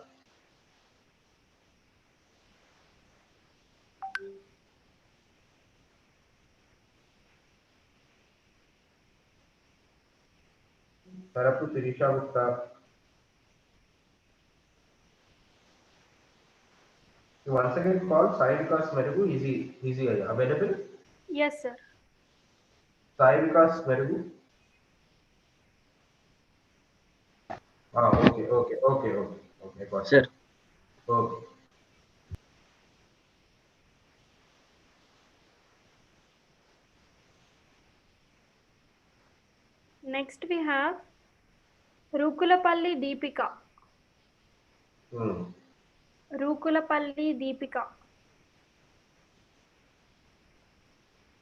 Tarapu Sirisha Gupta. So once again call Sai Vikas Melugu. Is he available? Yes, sir. Sai Vikas Melugu. Okay, got it. Sir. Okay. Next we have Rukulapalli Deepika. Rukulapalli Deepika.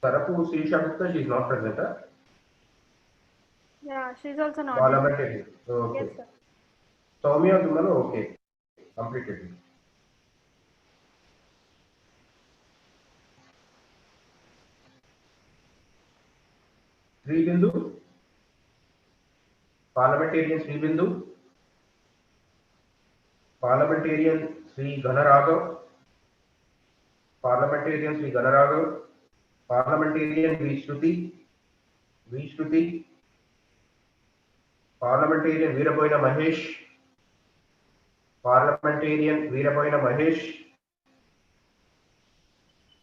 Tarapu Sirisha Gupta, she is not present. Huh? Yeah, she's also not Parliamentary. there. Okay. Yes, sir. Soumya Dumalo, okay. Completed. Sri Bindu. Parliamentarian Sri Bindu. Parliamentarian Sri Ganaragav. Parliamentarian Sri Ganaragav. Parliamentarian V. Shruti. Parliamentarian Veeraboina Mahesh. Parliamentarian Veeraboina Mahesh.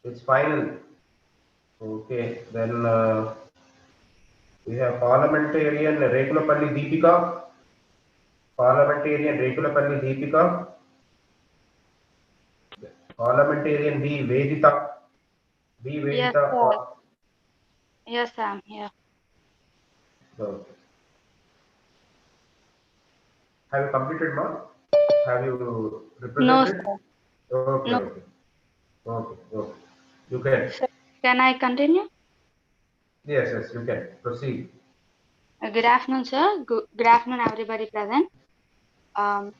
It's final. Okay, then we have parliamentarian Rekulapalli Deepika. Parliamentarian Rekulapalli Deepika. Parliamentarian B. Vedita. B. Yes, Vedita. sir. Yes, I'm here. Okay. Have you completed, ma? Have you No, represented? sir. Okay, No. okay. Okay, okay. You can. Sir, can I continue? Yes, yes, you can. Proceed. Good afternoon, sir. Good afternoon, everybody present. Um,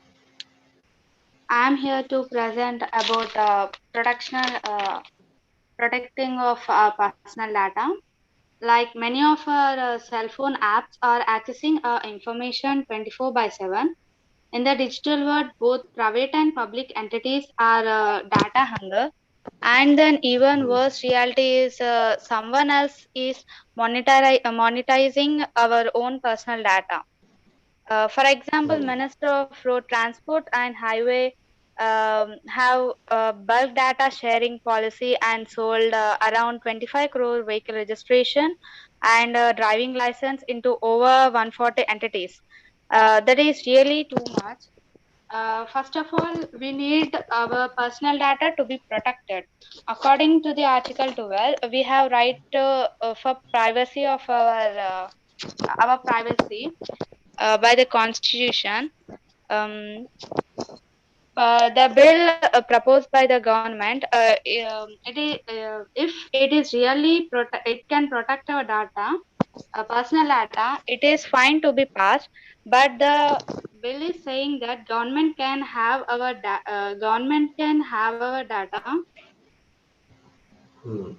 I'm here to present about protecting of personal data. Like many of our cell phone apps are accessing information 24 by 7. In the digital world, both private and public entities are data hunger. And then even worse reality is someone else is monetizing our own personal data. For example, Minister of Road Transport and Highway have bulk data sharing policy and sold around 25 crore vehicle registration and driving license into over 140 entities. That is really too much. First of all, we need our personal data to be protected. According to the Article 12, we have right for privacy of our privacy by the Constitution. Um, the bill proposed by the government, if it is really it can protect our data, personal data, it is fine to be passed. But the bill is saying that government can have our data. Yes,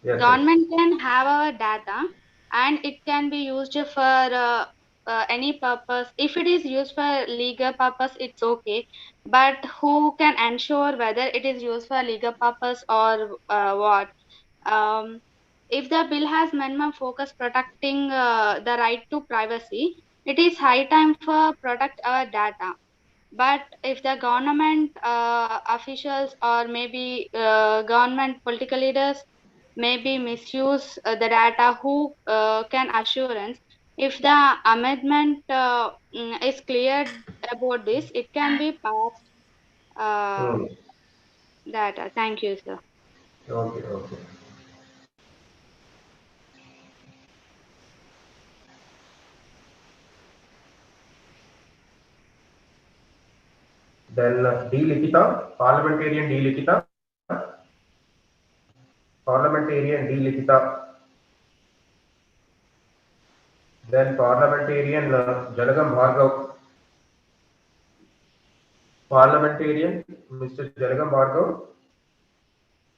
yes. Government can have our data, and it can be used for any purpose. If it is used for legal purpose, it's okay. But who can ensure whether it is used for legal purpose or what? Um, if the bill has minimum focus protecting the right to privacy, it is high time for protect our data. But if the government officials or maybe government political leaders maybe misuse the data, who can assurance if the amendment is clear about this, it can be passed uh, Hmm. data. Thank you, sir. Okay, okay. Then D. Likita, parliamentarian D. Likita, parliamentarian D. Likita. Then parliamentarian Jalagam Bhargav, parliamentarian Mr. Jalagam Bhargav,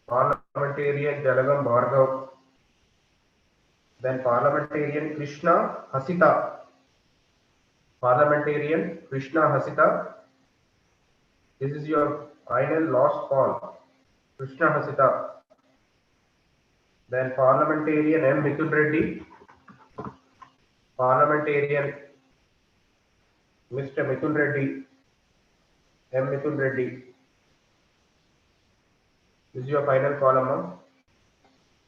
parliamentarian Jalagam Bhargav. Then parliamentarian Krishna Hasita, parliamentarian Krishna Hasita. This is your final last call, Krishna Hasita. Then parliamentarian M. Mithun Reddy, parliamentarian Mr. Mithun Reddy, M. Mithun Reddy. This is your final column,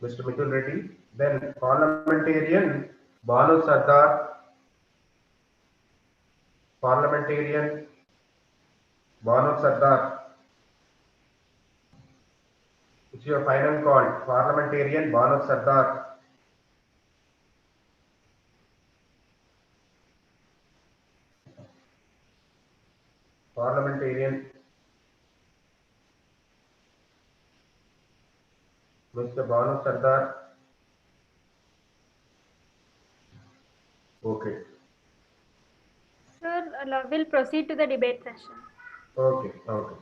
Mr. Mithun Reddy. Then parliamentarian Banu Sardar, parliamentarian Banu Sardar. It's your final call, parliamentarian Banu Sardar. Parliamentarian Mr. Banu Sardar. Okay, Sir, we'll proceed to the debate session. okay, okay.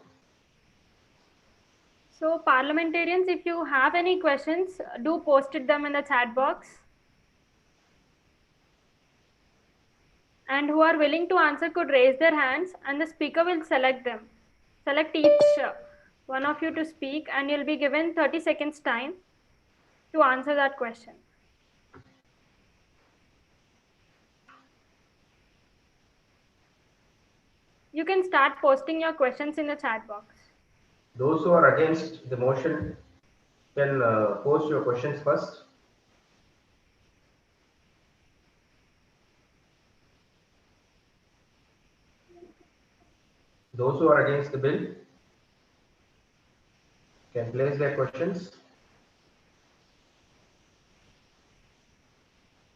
So parliamentarians, if you have any questions, do post it them in the chat box. And who are willing to answer could raise their hands and the speaker will select them. Select each one of you to speak and you'll be given 30 seconds time to answer that question. You can start posting your questions in the chat box. Those who are against the motion, can post your questions first. Those who are against the bill can place their questions.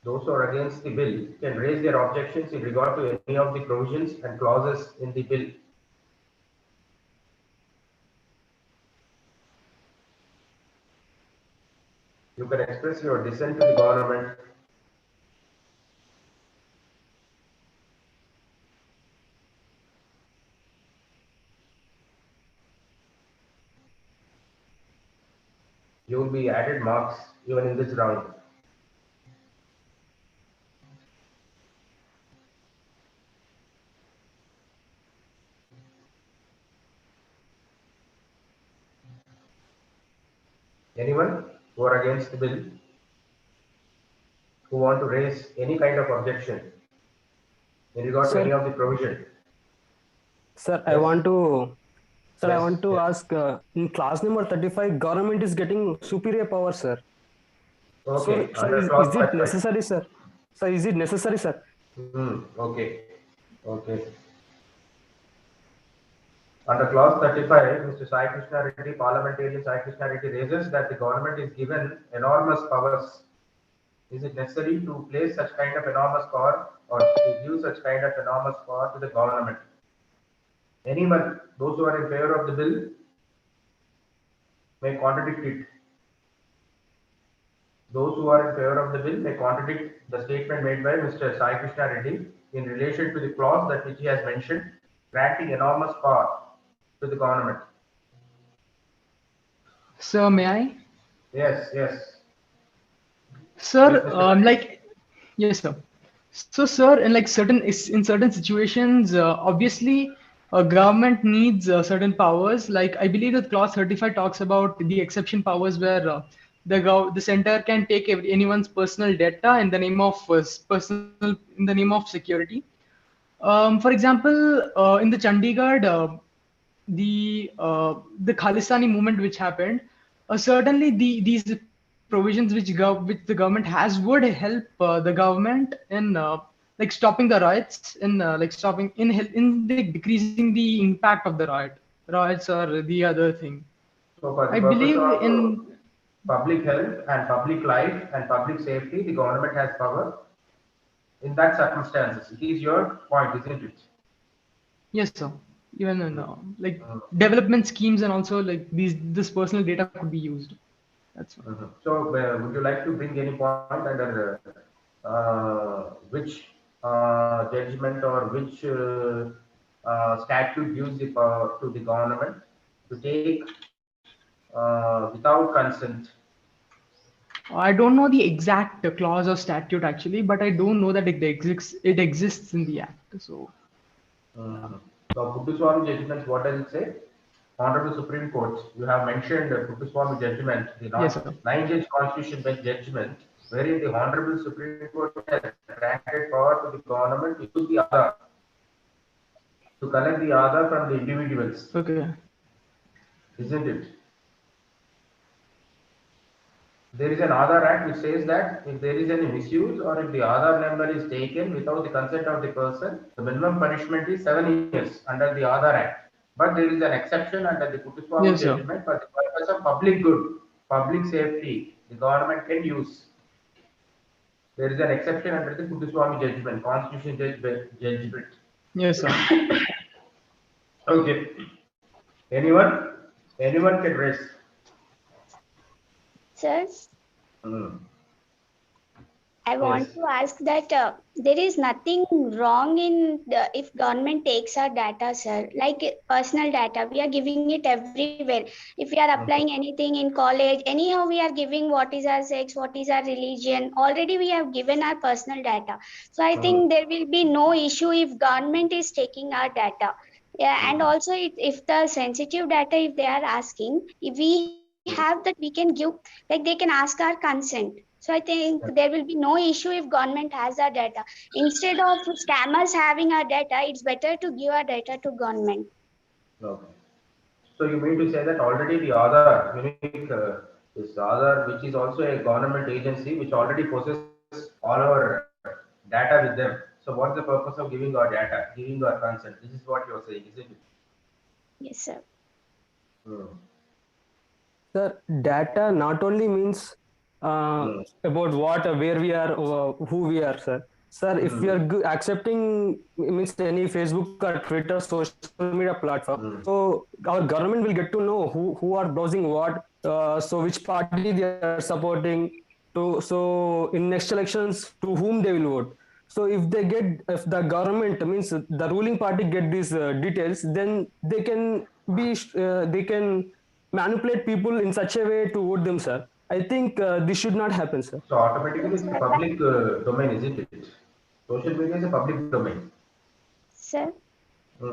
Those who are against the bill can raise their objections in regard to any of the provisions and clauses in the bill. You can express your dissent to the government. You will be added marks even in this round. Anyone who are against the bill, who want to raise any kind of objection in regard to any of the provision? Sir, Yes. I want to Yes. ask, in class number 35, government is getting superior power, sir. Okay, So, under is clause it 35. necessary, sir? Sir, is it necessary, sir? Okay. Okay. Under clause 35, Mr. Sai Krishna Reddy, parliamentarian Sai Krishna Reddy raises that the government is given enormous powers. Is it necessary to place such kind of enormous power or to give such kind of enormous power to the government? Anyone, those who are in favor of the bill, may contradict it. Those who are in favor of the bill may contradict the statement made by Mr. Sai Krishna Reddy in relation to the clause that which he has mentioned, granting enormous power to the government. Sir, may I? Yes, yes. Sir, Yes, Mr. yes, sir. So, sir, in certain situations, obviously, a government needs certain powers. Like I believe that clause 35 talks about the exception powers where the center can take anyone's personal data in the name of security. For example, in the Chandigarh, the Khalistani movement which happened, certainly these provisions which the government has would help the government in like stopping the riots, in like stopping in like decreasing the impact of the riots or the other thing. So, for I the purpose believe in of public health and public life and public safety, the government has power in that circumstances. It is your point, isn't it? yes, sir. Even in like development schemes and also like this personal data could be used. That's why. So, would you like to bring any point under which judgment or which statute gives the power to the government to take without consent? I don't know the exact clause or statute actually, but I don't know that it exists. It exists in the act. So, So, Puttuswamy judgments, what does it say? Honorable Supreme Court, you have mentioned Puttuswamy judgment, the yes, sir. 9-judge constitution bench judgment, wherein the Honorable Supreme Court has granted power to the government to use the Aadhaar, to collect the Aadhaar from the individuals. Okay. Isn't it? There is an Aadhaar Act which says that if there is any misuse or if the Aadhaar number is taken without the consent of the person, the minimum punishment is 7 years under the Aadhaar Act. But there is an exception under the Puttuswamy Yes, sir. judgment for the purpose of public good, public safety. The government can use. There is an exception under the Puttuswamy judgment, Constitution judgment. Yes, sir. Okay. Anyone? Anyone can raise. Sir, I want to ask that there is nothing wrong in if government takes our data, sir, like personal data. We are giving it everywhere. If we are applying anything in college, anyhow we are giving what is our sex, what is our religion. Already we have given our personal data. So I think there will be no issue if government is taking our data. Yeah, and also if the sensitive data, if they are asking, if we have that, we can give, like they can ask our consent. So I think there will be no issue if government has our data. Instead of scammers having our data, it's better to give our data to government. Okay. So you mean to say that already the Aadhaar unique This Aadhaar, which is also a government agency, which already possesses all our data with them. So what's the purpose of giving our data, giving our consent? This is what you're saying, isn't it? Yes, sir. Hmm. Sir, data not only means about what, where we are, who we are, sir. Sir, if we are accepting means any Facebook or Twitter social media platform, so our government will get to know who are browsing what, so which party they are supporting to. So in next elections, to whom they will vote. So if the government means the ruling party get these details, then they can manipulate people in such a way to vote them, sir. I think this should not happen, sir. So automatically it's a public domain, isn't it? Social media is a public domain. Sir,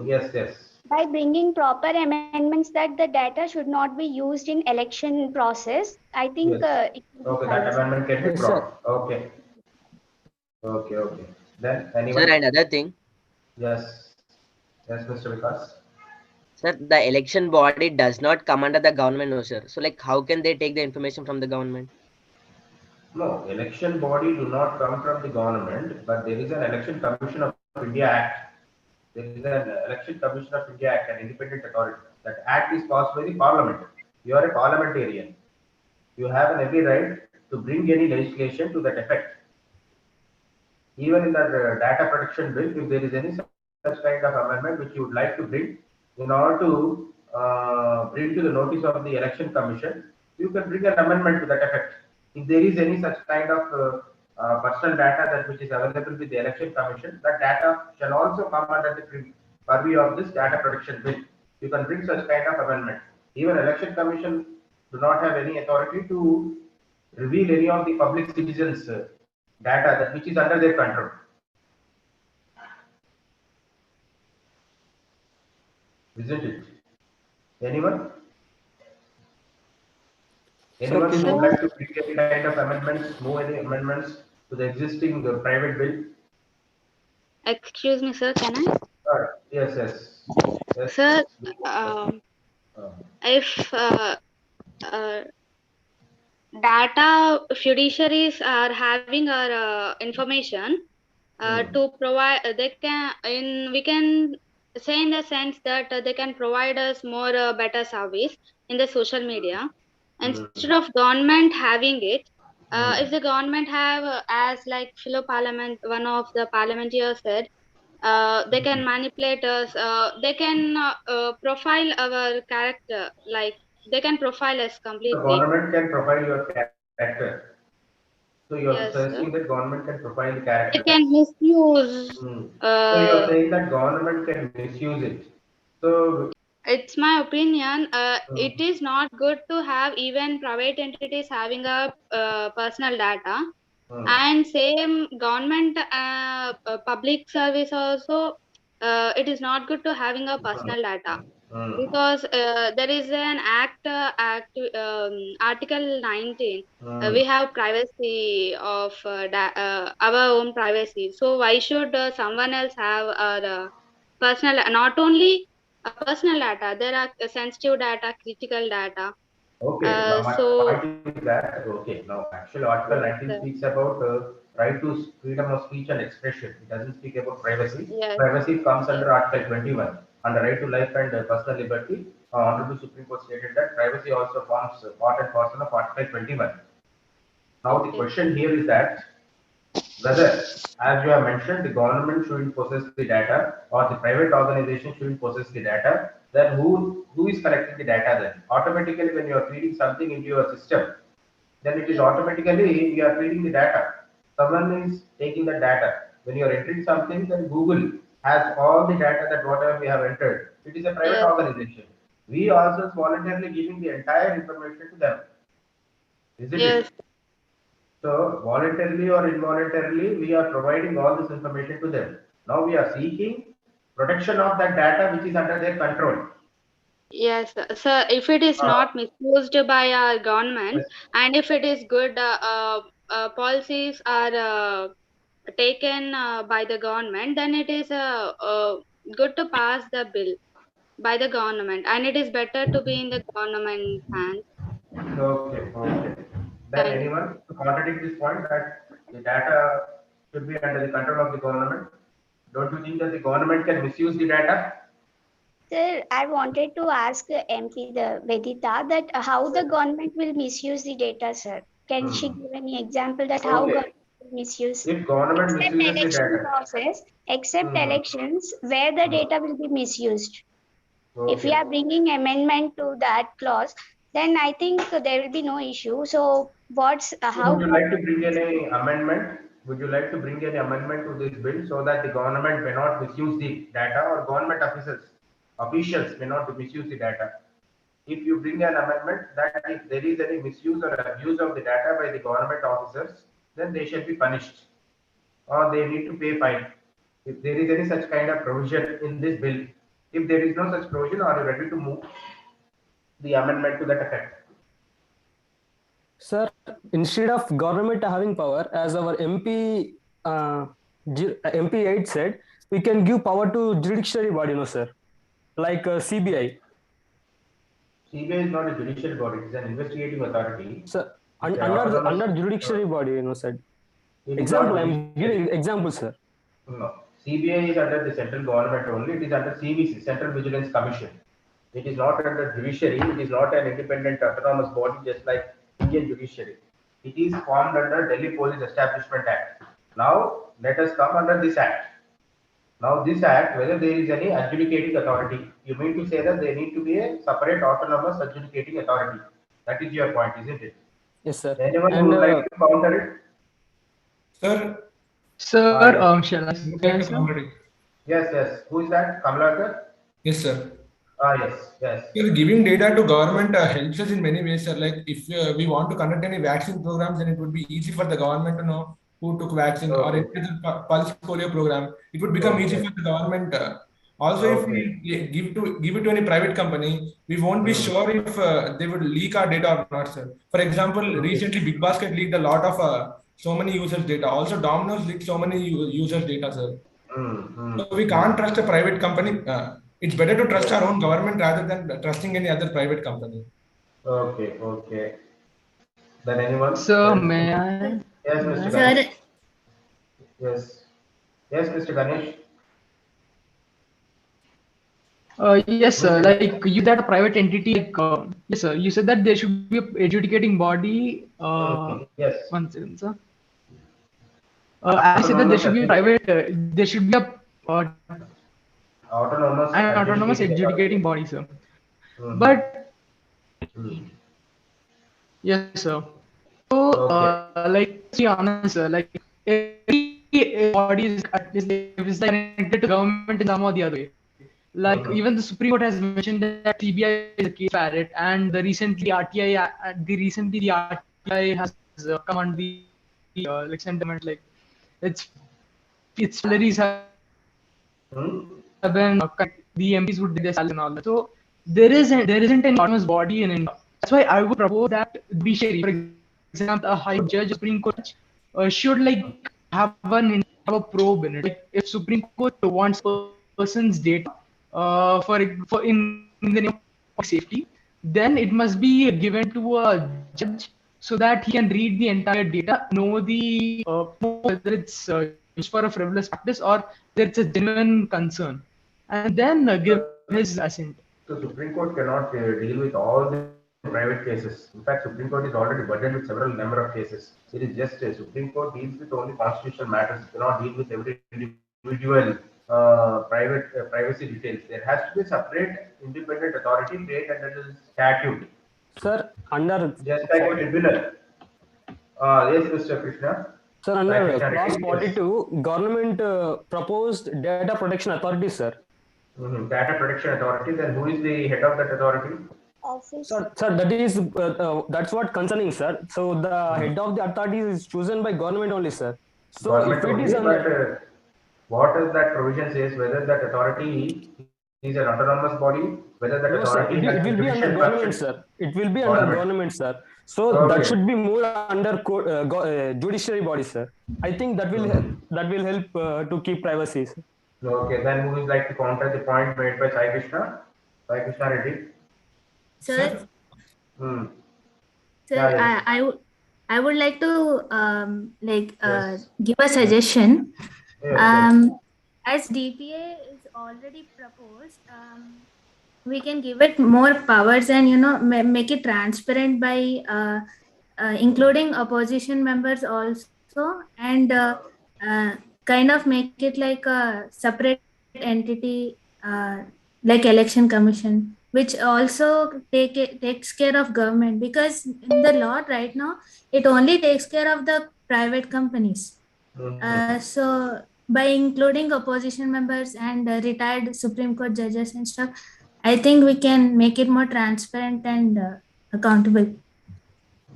Yes, yes. by bringing proper amendments that the data should not be used in election process, I think Yes. it will be Okay, fine, that sir. amendment can be Yes, sir. brought. Okay. Okay, okay. Then Sir, anyone? another thing, Yes. Yes, Mr. Vikas. sir, the election body does not come under the government, no, sir. So, like, how can they take the information from the government? No, election body do not come from the government, but there is an Election Commission of India Act. There is an Election Commission of India Act, an independent authority. That act is passed by the parliament. You are a parliamentarian. You have an every right to bring any legislation to that effect. Even in the data protection bill, if there is any such kind of amendment which you would like to bring in order to bring to the notice of the election commission, you can bring an amendment to that effect. If there is any such kind of personal data that which is available with the election commission, that data shall also come under the purview of this data protection bill. You can bring such kind of amendment. Even election commission do not have any authority to reveal any of the public citizens' data that which is under their control. Isn't it? Anyone? Sir, Anyone can would you? like to bring any kind of amendments, move any amendments to the existing private bill? Excuse me, sir, can I? Yes, yes. Yes. Sir, Uh, if uh, data fiduciaries are having our information to provide, they can, we can say in the sense that they can provide us more better service in the social media instead of government having it. If the government have, as like fellow parliament, one of the parliamentarians said, they can manipulate us, they can profile our character, like they can profile us the completely. government can profile your character. So you are Yes, suggesting sir. that government can profile the character. They can misuse. So you are saying that government can misuse it. So It's my opinion. It is not good to have even private entities having a personal data, and same government public service also. It is not good to having a personal data, because there is an article 19. We have privacy of our own privacy. So why should someone else have our personal? Not only personal data, there are sensitive data, critical data. okay, my So point is that okay. Now, actually, Article yes, 19 sir. speaks about right to freedom of speech and expression. It doesn't speak about privacy. Yes, Privacy comes yes. under Article 21 under right to life and personal liberty. Honorable Supreme Court stated that privacy also forms part and parcel of Article 21. Now, the Okay. question here is that whether, as you have mentioned, the government shouldn't possess the data or the private organization shouldn't possess the data, then who is collecting the data then? Automatically, when you are feeding something into your system, then it is automatically you are feeding the data. Someone is taking the data. When you are entering something, then Google has all the data that whatever we have entered. It is a private Yes. organization. We also voluntarily giving the entire information to them, isn't Yes. it? So voluntarily or involuntarily, we are providing all this information to them. Now we are seeking protection of that data which is under their control. Yes, sir. If it is not misused by our government, and if it is good, policies are taken by the government, then it is good to pass the bill by the government, and it is better to be in the government hands. Okay. Then anyone to contradict this point that the data should be under the control of the government? Don't you think that the government can misuse the data? Sir, I wanted to ask MP the Vedita that how the government will misuse the data, sir. Can she give any example that how Okay. government will misuse? If government Except misuses the election data. process, except elections where the data will be misused. If we Okay. are bringing amendment to that clause, then I think there will be no issue. So what's how? Would you like to bring any amendment? Would you like to bring any amendment to this bill so that the government may not misuse the data or government officials may not misuse the data? If you bring an amendment that if there is any misuse or abuse of the data by the government officers, then they shall be punished or they need to pay fine. If there is any such kind of provision in this bill, if there is no such provision, are you ready to move the amendment to that effect? Sir, instead of government having power, as our MP8 said, we can give power to judiciary body, no sir, like CBI. CBI is not a judicial body; it is an investigating authority. Sir, It's an under autonomous. judiciary body, said. It is not Example, I'm judiciary. giving example, sir. No, CBI is under the central government only. It is under CVC, Central Vigilance Commission. It is not under judiciary. It is not an independent autonomous body, just like Indian judiciary. It is formed under Delhi Police Establishment Act. Now, let us come under this act. Now, this act, whether there is any adjudicating authority, you mean to say that there need to be a separate autonomous adjudicating authority. That is your point, isn't it? Yes, sir. Anyone And who would like to counter it? Sir, Sir, shall I would like to answer? counter it. Yes. Who is that? Kamalathar? Yes, sir. Yes. Sir, giving data to government helps us in many ways, sir. Like if we want to conduct any vaccine programs, then it would be easy for the government to know who took vaccine or any pulse polio program. It would become easy for the government. Also, if we give it to any private company, we won't be sure if they would leak our data or not, sir. For example, recently Big Basket leaked a lot of so many users' data. Also, Domino's leaked so many users' data, sir. So we can't trust a private company. It's better to trust our own government rather than trusting any other private company. Okay. Then anyone? Sir, may I? Yes, Mr. Sir, Ganesh. Yes, Mr. Ganesh. Yes, sir. Like you that a private entity, like yes, sir. You said that there should be a adjudicating body. Yes. One second, sir. I said that there should be a private. There should be a autonomous adjudicating body, sir. But yes, sir. So, like to be honest, sir, like every body is like connected to government in some or the other way. Like even the Supreme Court has mentioned that CBI is a case parrot, and recently the RTI has come on the like sentiment like its salaries have been the MPs would get their salary and all that. So there isn't an autonomous body in India. That's why I would propose that the judiciary, for example, a high judge, Supreme Court, should like have a probe in it. Like if Supreme Court wants a person's data for in the name of safety, then it must be given to a judge so that he can read the entire data, know whether it's used for a frivolous practice or whether it's a genuine concern, and then give his assent. So Supreme Court cannot deal with all the private cases. In fact, Supreme Court is already burdened with several number of cases. It is just Supreme Court deals with only constitutional matters. It cannot deal with every individual privacy details. There has to be a separate independent authority created under the statute. Sir, under just like a tribunal. Yes, Mr. Krishna. Sir, under clause 42, government proposed data protection authority, sir. Data protection authority. Then who is the head of that authority? Sir, that is that's what concerning, sir. So the head of the authority is chosen by government only, sir. So government if it is but what does that provision says? Whether that authority is an autonomous body, whether that authority sir, it will be under government, sir. It will be under government, sir. So that should be more under judiciary body, sir. I think that will help to keep privacy, sir. Okay, then who is like to counter the point made by Sai Krishna? Sai Krishna Reddy. Sir. Sir, yes. I would like to Yes. give a suggestion. Yes, sir. As DPA is already proposed, we can give it more powers and make it transparent by including opposition members also, and kind of make it like a separate entity, like election commission, which also takes care of government, because in the law right now it only takes care of the private companies. So by including opposition members and retired Supreme Court judges and stuff, I think we can make it more transparent and accountable.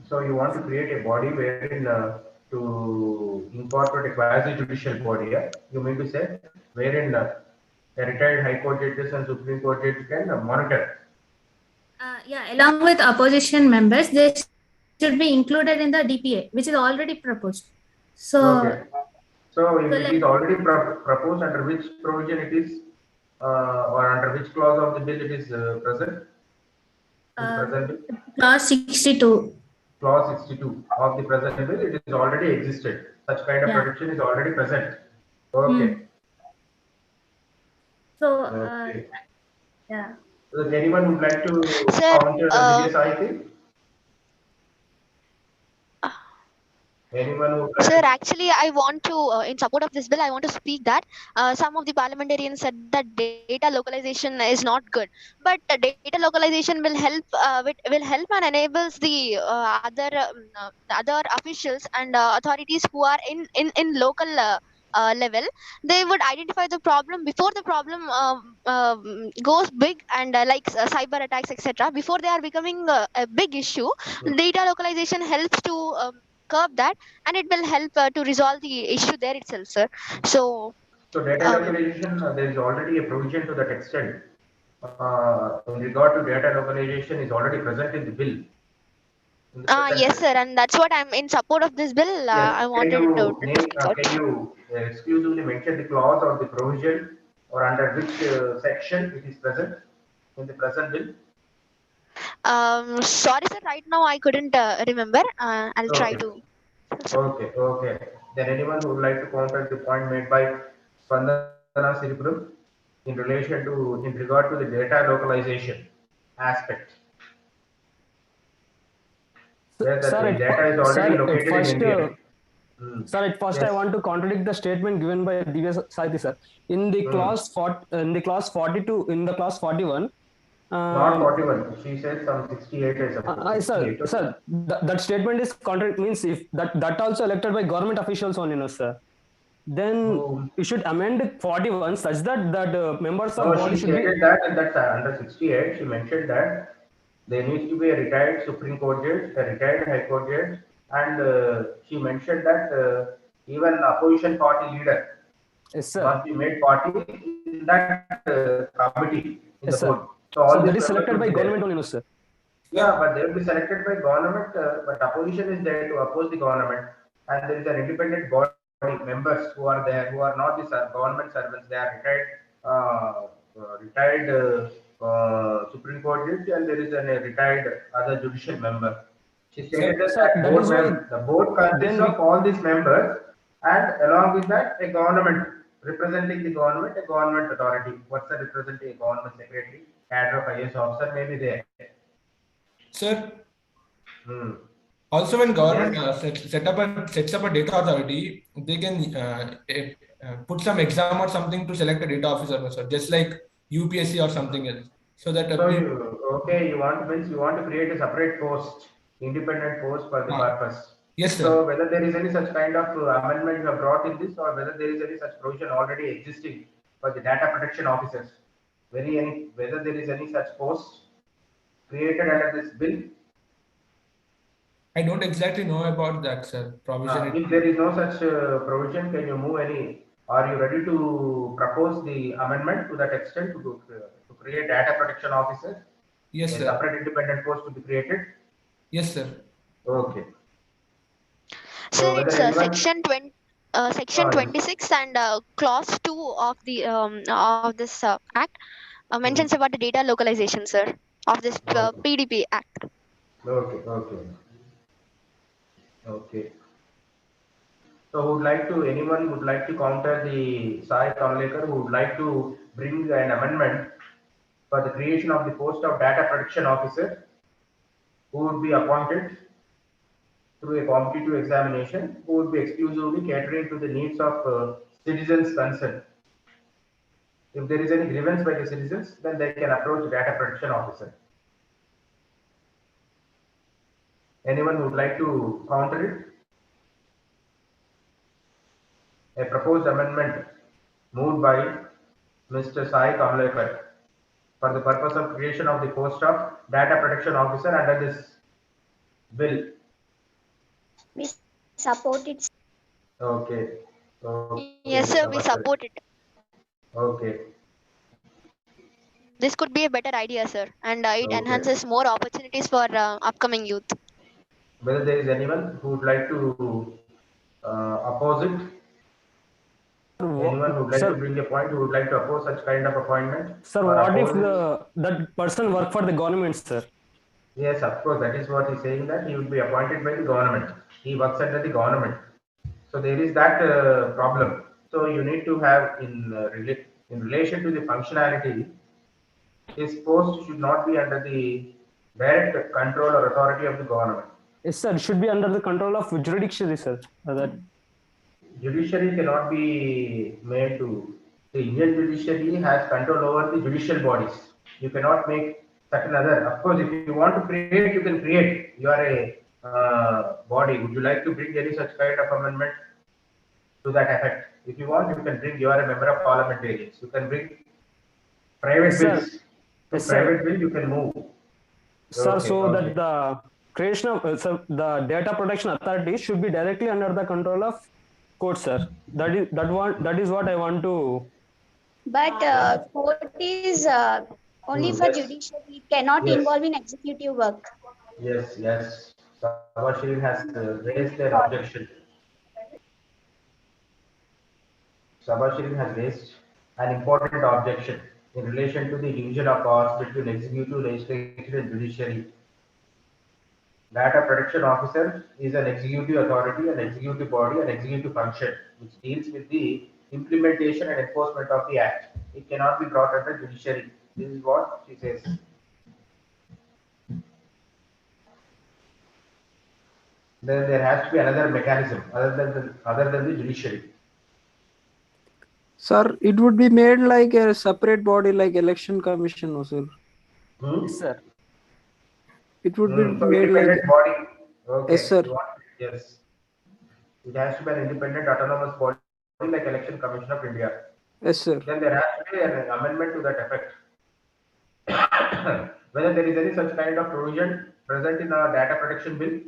So you want to create a body wherein to incorporate a quasi-judicial body, yeah? You mean to say, wherein a retired High Court judges and Supreme Court judges can monitor. Yeah, along with opposition members, they should be included in the DPA, which is already proposed. So, Okay. So if so it like is already proposed, under which provision it is, or under which clause of the bill it is present in the present bill? clause 62. Clause 62 of the present bill, it is already existed. Such kind of Yeah. protection is already present. Okay. So, Okay. yeah. Does anyone would like to Sir, counter Divya Sahithi? Anyone would like Sir, to? actually, I want to, in support of this bill, I want to speak that some of the parliamentarians said that data localization is not good, but data localization will help, will help and enables the other officials and authorities who are in local level. They would identify the problem before the problem goes big, and like cyber attacks, etc. Before they are becoming a big issue, data localization helps to curb that, and it will help to resolve the issue there itself, sir. So So data localization, there is already a provision to that extent. In regard to data localization is already present in the bill. In the present yes, bill. sir, and that's what I'm in support of this bill. Yes. I Can wanted to you name? Can you exclusively mention the clause or the provision, or under which section it is present in the present bill? Sorry, sir, right now I couldn't remember. I'll try Okay. to. Okay. Okay. Then anyone who would like to counter the point made by Spandana Siripuru in relation to, in regard to the data localization aspect? Where the data is already located in India. Sir, at first I Yes. want to contradict the statement given by Divya Sahithi, sir. In the clause 42, in the clause 41. Not 41. She said some 68 or something. Sir, that statement is contradict, means if that also elected by government officials only, no, sir. Then you should amend 41 such that members of No, body she should be. stated that in that under 68, she mentioned that there needs to be a retired Supreme Court judge, a retired High Court judge, and she mentioned that even opposition party leader must be made party in that committee in the board. So all So these that is members selected would by be there. government only, no, sir. Yeah, but they will be selected by government, but opposition is there to oppose the government, and there is an independent body members who are there, who are not the government servants. They are retired Supreme Court judge, and there is a retired other judicial member. She stated that that is why the board consists of all these members, and along with that, a government representing the government, a government authority. What's the representing a government secretary, cadre of IS officer may be there. Sir, also when government sets up a data authority, they can put some exam or something to select a data officer, sir, just like UPSC or something else. So that you want to create a separate post, independent post for the purpose. Yes, sir. So whether there is any such kind of amendment you have brought in this, or whether there is any such provision already existing for the data protection officers, whether there is any such post created under this bill. I don't exactly know about that, sir. Provision. If there is no such provision, can you move any? Are you ready to propose the amendment to that extent to create data protection officers? Yes, a sir. Separate independent post to be created. Yes, sir. Okay. Sir, it's section 20. Section 26 and clause 2 of the of this act mentions about the data localization, sir, of this PDP act. Okay. Okay. Okay. So anyone would like to counter the Sai Kamlekar, who would like to bring an amendment for the creation of the post of data protection officer, who would be appointed through a competitive examination, who would be exclusively catering to the needs of citizens concerned. If there is any grievance by the citizens, then they can approach the data protection officer. Anyone who would like to counter it? A proposed amendment moved by Mr. Sai Kamlekar for the purpose of creation of the post of data protection officer under this bill. We support it. Okay. Okay, Yes, sir, we Sabashiri. support it. Okay. This could be a better idea, sir, and it Okay. enhances more opportunities for upcoming youth. Whether there is anyone who would like to oppose it? Anyone who would like to Sir, bring a point who would like to oppose such kind of appointment? sir, Or what if oppose it? that person work for the government, sir? Yes, of course, that is what he's saying, that he would be appointed by the government. He works under the government. So there is that problem. So you need to have in relation to the functionality, his post should not be under the direct control or authority of the government. Yes, sir. It should be under the control of judiciary, sir. That Judiciary cannot be made to. The Indian judiciary has control over the judicial bodies. You cannot make certain other. Of course, if you want to create, you can create. You are a body. Would you like to bring any such kind of amendment to that effect? If you want, you can bring. You are a member of parliamentarians. You can bring private yes, sir. bills. To Yes, private sir. bill, you can move. Sir, Okay, so okay. that the creation of the data protection authority should be directly under the control of court, sir. That is what I want to. But court is only for Yes. judiciary. It cannot Yes. involve in executive work. Yes. Yes. Sabashiri has raised an objection. Sabashiri has raised an important objection in relation to the division of powers between executive, legislative, and judiciary. Data protection officer is an executive authority, an executive body, an executive function which deals with the implementation and enforcement of the act. It cannot be brought under judiciary. This is what she says. Then there has to be another mechanism other than the judiciary. Sir, it would be made like a separate body like election commission, no, sir. Yes, sir. It would be So made like independent body. Okay. yes, sir. Yes. It has to be an independent autonomous body like Election Commission of India. Yes, sir. Then there has to be an amendment to that effect. Whether there is any such kind of provision present in a data protection bill.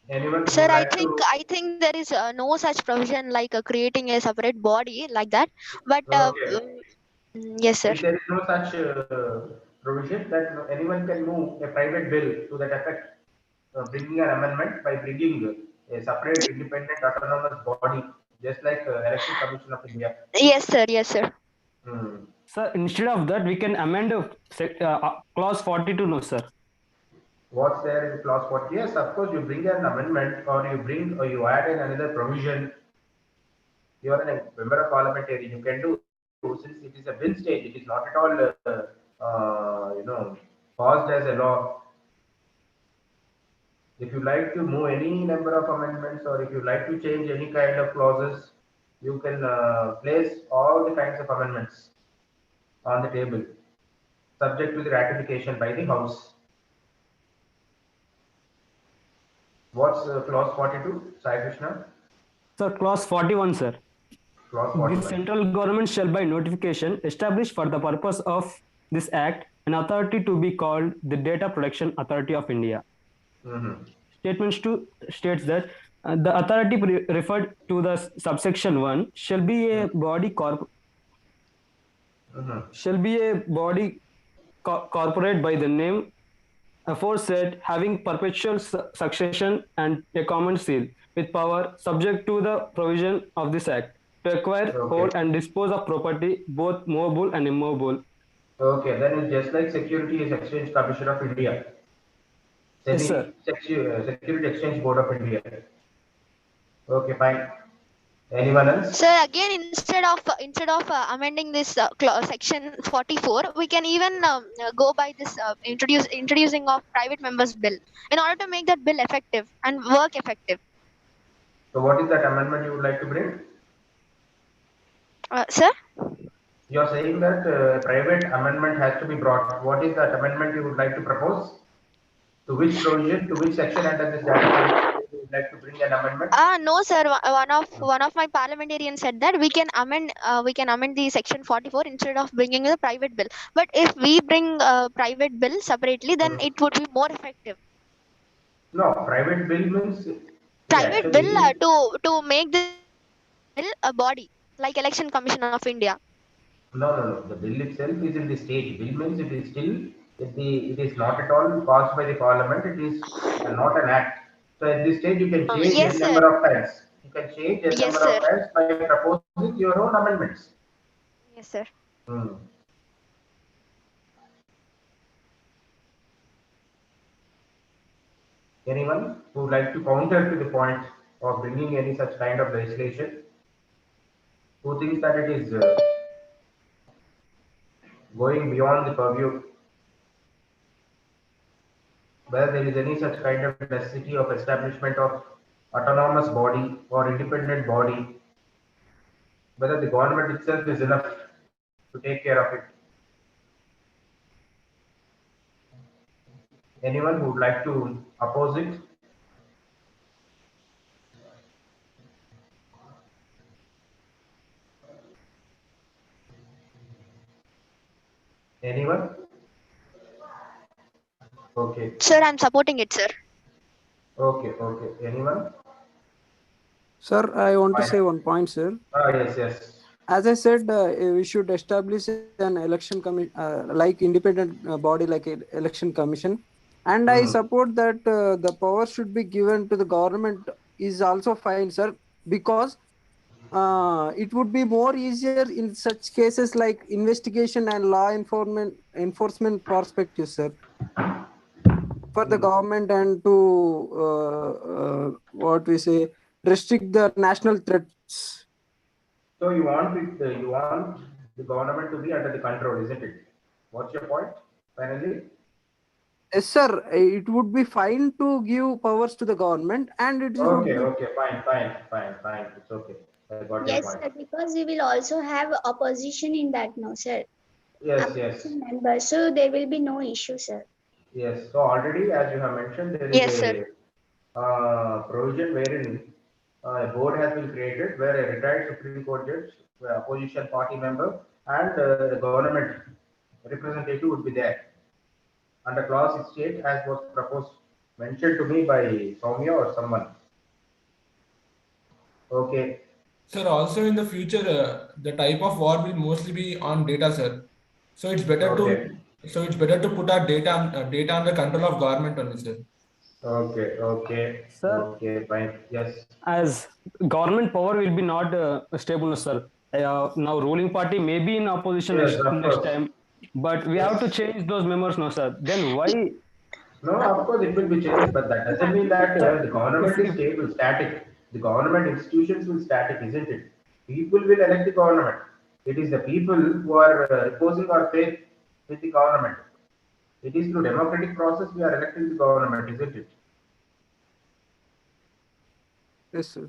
Anyone Sir, would like to? I think there is no such provision like creating a separate body like that. But Okay. yes, sir. If there is no such provision, then anyone can move a private bill to that effect, bringing an amendment by bringing a separate independent autonomous body, just like Election Commission of India. Yes, sir. Yes, sir. Sir, instead of that, we can amend clause 42, no, sir. What's there in clause 40? Yes, of course, you bring an amendment or you add in another provision. You are a member of parliamentary. You can do, since it is a bill stage, it is not at all, passed as a law. If you like to move any number of amendments or if you like to change any kind of clauses, you can place all the kinds of amendments on the table, subject to the ratification by the House. What's clause 42, Sai Krishna? Sir, clause 41, sir. Clause The 41. central government shall by notification establish for the purpose of this act an authority to be called the Data Protection Authority of India. Statements 2 states that the authority referred to the subsection 1 shall be a body corporate by the name aforesaid, having perpetual succession and a common seal, with power subject to the provision of this act. to acquire, hold, and dispose of property, both movable and immovable. Okay, then it's just like Securities Exchange Commission of India. Yes, sir. Security Exchange Board of India. Okay, fine. Anyone else? Sir, again, instead of amending this section 44, we can even go by this introducing of private members bill in order to make that bill effective and work effective. So, what is that amendment you would like to bring? Sir? You are saying that private amendment has to be brought. What is that amendment you would like to propose? To which provision, to which section under this data protection you would like to bring an amendment? No, sir. One of my parliamentarians said that we can amend the section 44 instead of bringing the private bill. But if we bring a private bill separately, then it would be more effective. No, private bill means Private bill to make this bill a body like Election Commission of India. No. The bill itself is in the stage. Bill means it is still, it is not at all passed by the parliament. It is not an act. So at this stage, you can change Yes, a sir. number of times. You can change a Yes, number sir. of times by proposing your own amendments. Yes, sir. Anyone who would like to counter to the point of bringing any such kind of legislation? Who thinks that it is going beyond the purview, where there is any such kind of necessity of establishment of autonomous body or independent body, whether the government itself is enough to take care of it? Anyone who would like to oppose it? Anyone? Okay. Sir, I'm supporting it, sir. Okay. Anyone? Sir, I want to Fine. say one point, sir. Yes. As I said, we should establish an election commission, like independent body, like an election commission. And I support that the power should be given to the government is also fine, sir, because it would be more easier in such cases like investigation and law enforcement perspective, sir, for the government and to what we say, restrict the national threats. So you want the government to be under the control, isn't it? What's your point, finally? Yes, sir. It would be fine to give powers to the government, and it would be... Okay. Fine. It's okay. I got your Yes, point. sir, because we will also have opposition in that, no, sir. Yes. Opposition members, so there will be no issue, sir. Yes. So already, as you have mentioned, there is a provision wherein a board has been created where a retired Supreme Court judge, opposition party member, and the government representative would be there. Under clause 68, as was proposed, mentioned to me by Soumya or someone. Okay. Sir, also in the future, the type of war will mostly be on data, sir. So it's better to put our data under control of government only, sir. Okay. Sir, okay, fine. Yes. As government power will be not stable, sir. Now ruling party may be in opposition next time, but we have to change those members, no, sir. Then why? No, of course it will be changed, but that doesn't mean that the government is stable, static. The government institutions will static, isn't it? People will elect the government. It is the people who are reposing our faith with the government. It is through democratic process we are electing the government, isn't it? Yes, sir.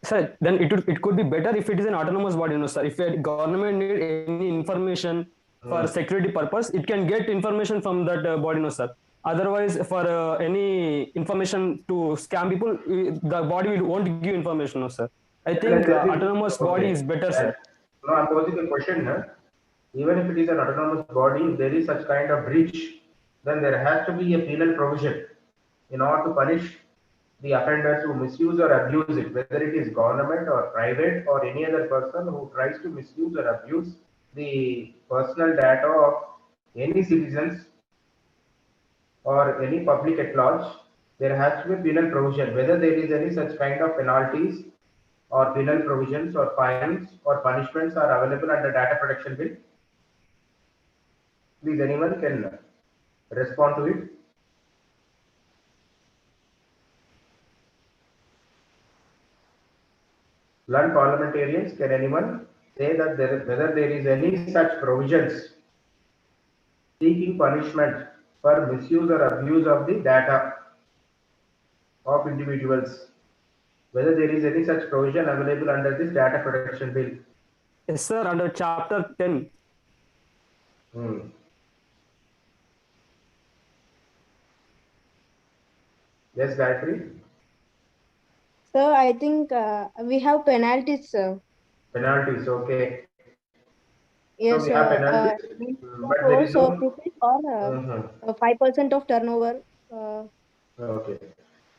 Sir, then it could be better if it is an autonomous body, no, sir. If a government need any information for security purpose, it can get information from that body, no, sir. Otherwise, for any information to scam people, the body won't give information, no, sir. I think autonomous body is better, sir. No, I'm posing a question. Even if it is an autonomous body, if there is such kind of breach, then there has to be a penal provision in order to punish the offenders who misuse or abuse it, whether it is government or private or any other person who tries to misuse or abuse the personal data of any citizens or any public at large. There has to be penal provision, whether there is any such kind of penalties or penal provisions or fines or punishments are available under data protection bill? Please, anyone can respond to it. Learned parliamentarians, can anyone say that whether there is any such provisions seeking punishment for misuse or abuse of the data of individuals? Whether there is any such provision available under this data protection bill? Yes, sir, under chapter 10. Yes, Gayatri? Sir, I think we have penalties, sir. Penalties, okay. So Yes, we have penalties, but there is no. rupees or 5% of turnover. Okay.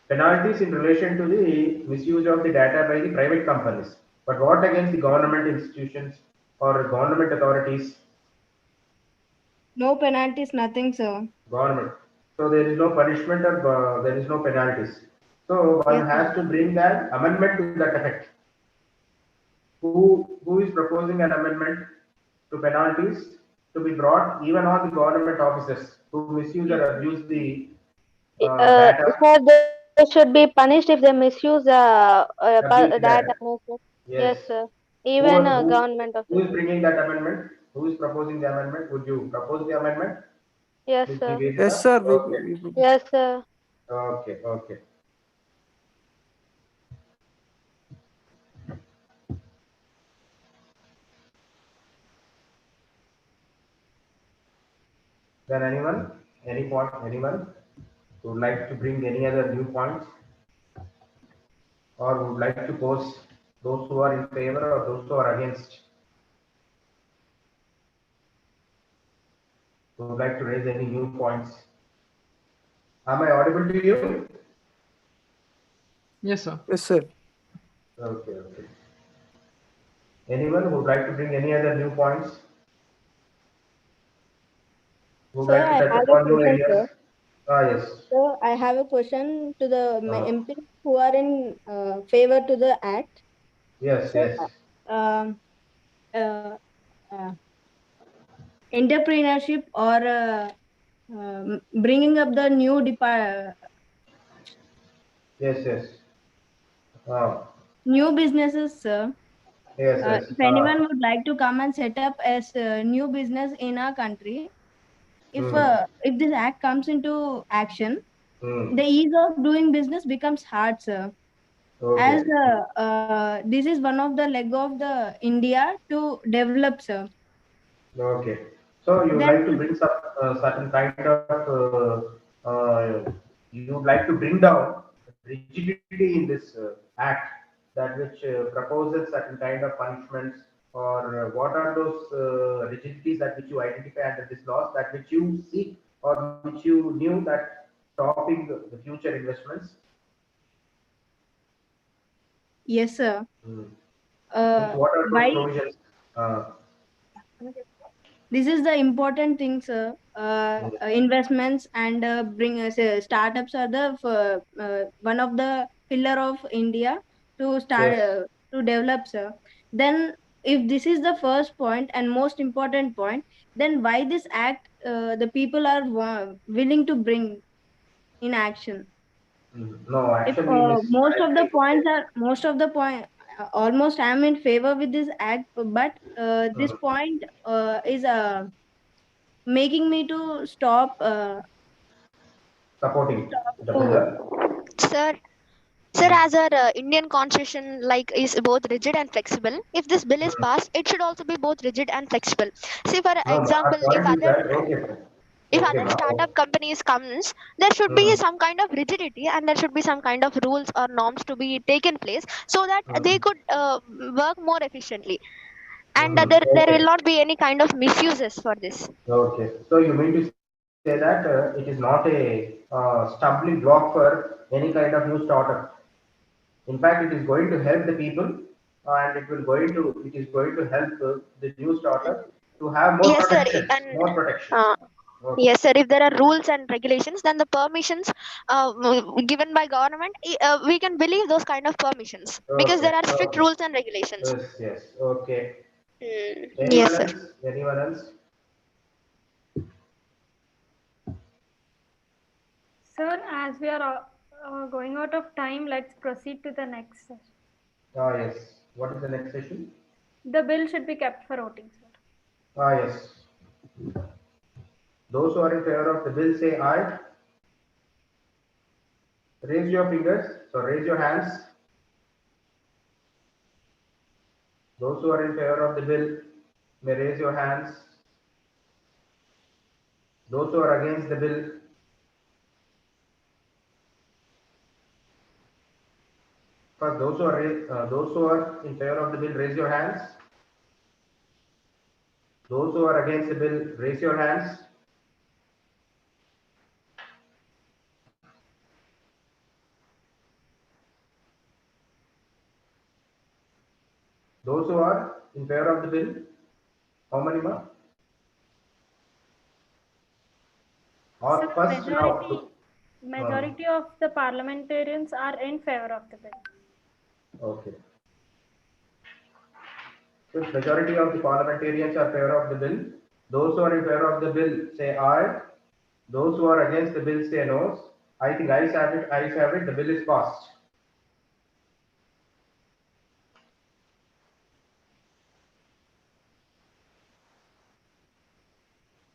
Penalties in relation to the misuse of the data by the private companies. But what against the government institutions or government authorities? No penalties, nothing, sir. Government. So there is no punishment or there is no penalties. So one Yes, has to bring an amendment to that effect. Who is proposing an amendment to penalties to be brought even on the government officers who misuse or abuse the data? Sir, they should be punished if they misuse Abuse the data. data. Yes, Yes. sir. Who, Even government who is officers. bringing that amendment? Who is proposing the amendment? Would you propose the amendment? Yes, Ms. sir. Yes, Nivedita? sir. Okay. Yes, sir. Okay. Okay. Then anyone? Any point? Anyone would like to bring any other new points? Or would like to pose those who are in favor or those who are against? Who would like to raise any new points? Am I audible to you? Yes, sir. Yes, sir. Okay, okay. Anyone who would like to bring any other new points? Who would Sir, like to I touch have a upon new question, areas? sir. Yes. Sir, I have a question to the Uh, MPs who are in favor to the act. yes, So, yes. um, uh, uh, entrepreneurship or bringing up the new Yes, yes. new businesses, sir. Yes, yes. If anyone would like to come and set up as a new business in our country, if this act comes into action, the ease of doing business becomes hard, sir. As Okay. this is one of the leg of the India to develop, sir. Okay. So you would Then like to bring some certain kind of you would like to bring down rigidity in this act that which proposes certain kind of punishments or what are those rigidities that which you identify under this laws that which you seek or which you knew that stopping the future investments? yes, sir. What are those Why provisions? this is the important thing, sir. Investments and bring say, startups are the one of the pillar of India to start Yes. to develop, sir. Then if this is the first point and most important point, then why this act the people are willing to bring in action? No, If actually, Miss Gayatri. most of the point almost I'm in favor with this act, but this point is making me to stop Supporting the to pillar. Sir, sir, as our Indian constitution like is both rigid and flexible. If this bill is passed, it should also be both rigid and flexible. See, for No, our example, point is that okay, fine. if Okay, other ma. Okay. startup companies comes, there should be some kind of rigidity and there should be some kind of rules or norms to be taken place so that they could work more efficiently, and there will Okay. not be any kind of misuses for this. Okay. So you mean to say that it is not a stumbling block for any kind of new startup. In fact, it is going to help the people, and it is going to help the new startup to have more Yes, sir, protections. and More protections. Okay. Yes, sir. If there are rules and regulations, then the permissions given by government, we can believe those kind of permissions because Okay. there are strict Okay. rules and regulations. Yes. Yes. Okay. Yes, Anyone sir. else? Anyone else? Sir, as we are going out of time, let's proceed to the next session. Ah, yes. What is the next session? The bill should be kept for voting, sir. Ah, yes. Those who are in favor of the bill say aye. Raise your fingers. So raise your hands. Those who are in favor of the bill may raise your hands. Those who are against the bill, first those who are in favor of the bill, raise your hands. Those who are against the bill, raise your hands. Those who are in favor of the bill, how many more? Or Sir, first now. majority of the parliamentarians are in favor of the bill. Okay. Since majority of the parliamentarians are in favor of the bill, those who are in favor of the bill say aye. Those who are against the bill say no. I think ayes have it. Ayes have it. The bill is passed.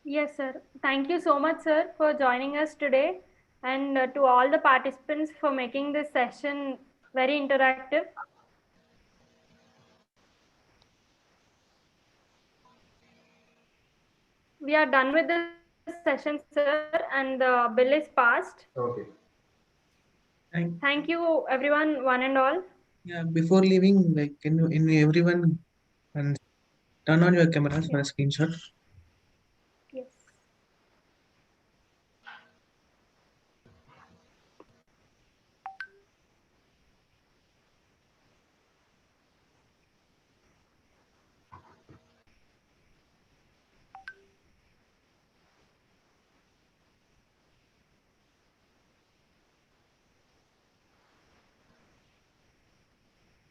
Yes, sir. Thank you so much, sir, for joining us today, and to all the participants for making this session very interactive. We are done with the session, sir, and the bill is passed. Okay. Thank you, everyone, one and all. Yeah, before leaving, like, can everyone and turn on your cameras for a screenshot? Yes.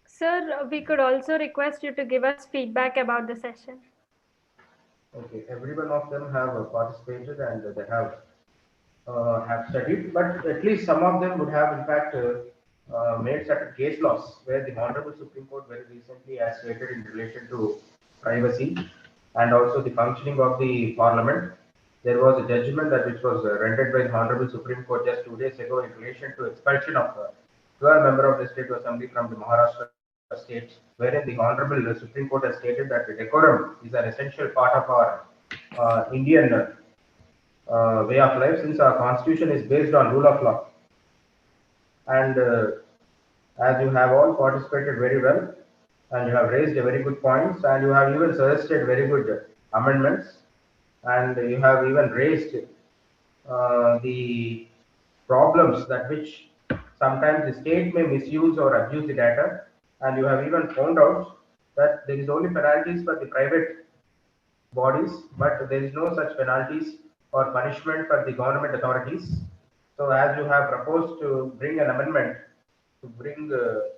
Sir, we could also request you to give us feedback about the session. Okay. Every one of them have participated and they have studied, but at least some of them would have in fact made certain case laws where the Honorable Supreme Court very recently has stated in relation to privacy and also the functioning of the Parliament. There was a judgment that which was rendered by the Honorable Supreme Court just 2 days ago in relation to expulsion of 12 member of the State Assembly from the Maharashtra state, wherein the Honorable Supreme Court has stated that the decorum is an essential part of our Indian way of life, since our constitution is based on rule of law. And as you have all participated very well, and you have raised a very good points, and you have even suggested very good amendments, and you have even raised the problems that which sometimes the state may misuse or abuse the data, and you have even found out that there is only penalties for the private bodies, but there is no such penalties or punishment for the government authorities. So as you have proposed to bring an amendment to bring the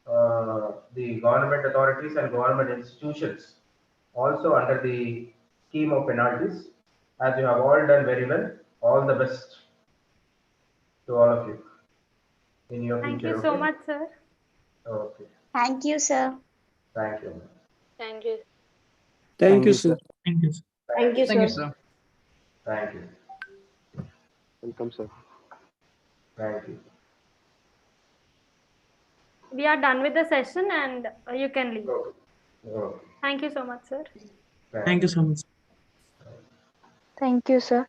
government authorities and government institutions also under the scheme of penalties, as you have all done very well, all the best to all of you in your Thank future. you so much, sir. Okay. Thank you, sir. Thank you. Thank you. Thank you, sir. Thank you. Thank you, Thank you, sir. sir. Thank you. Welcome, sir. Thank you. We are done with the session, and you can leave. Okay. Thank you so much, sir. Thank you so much. Thank you, sir.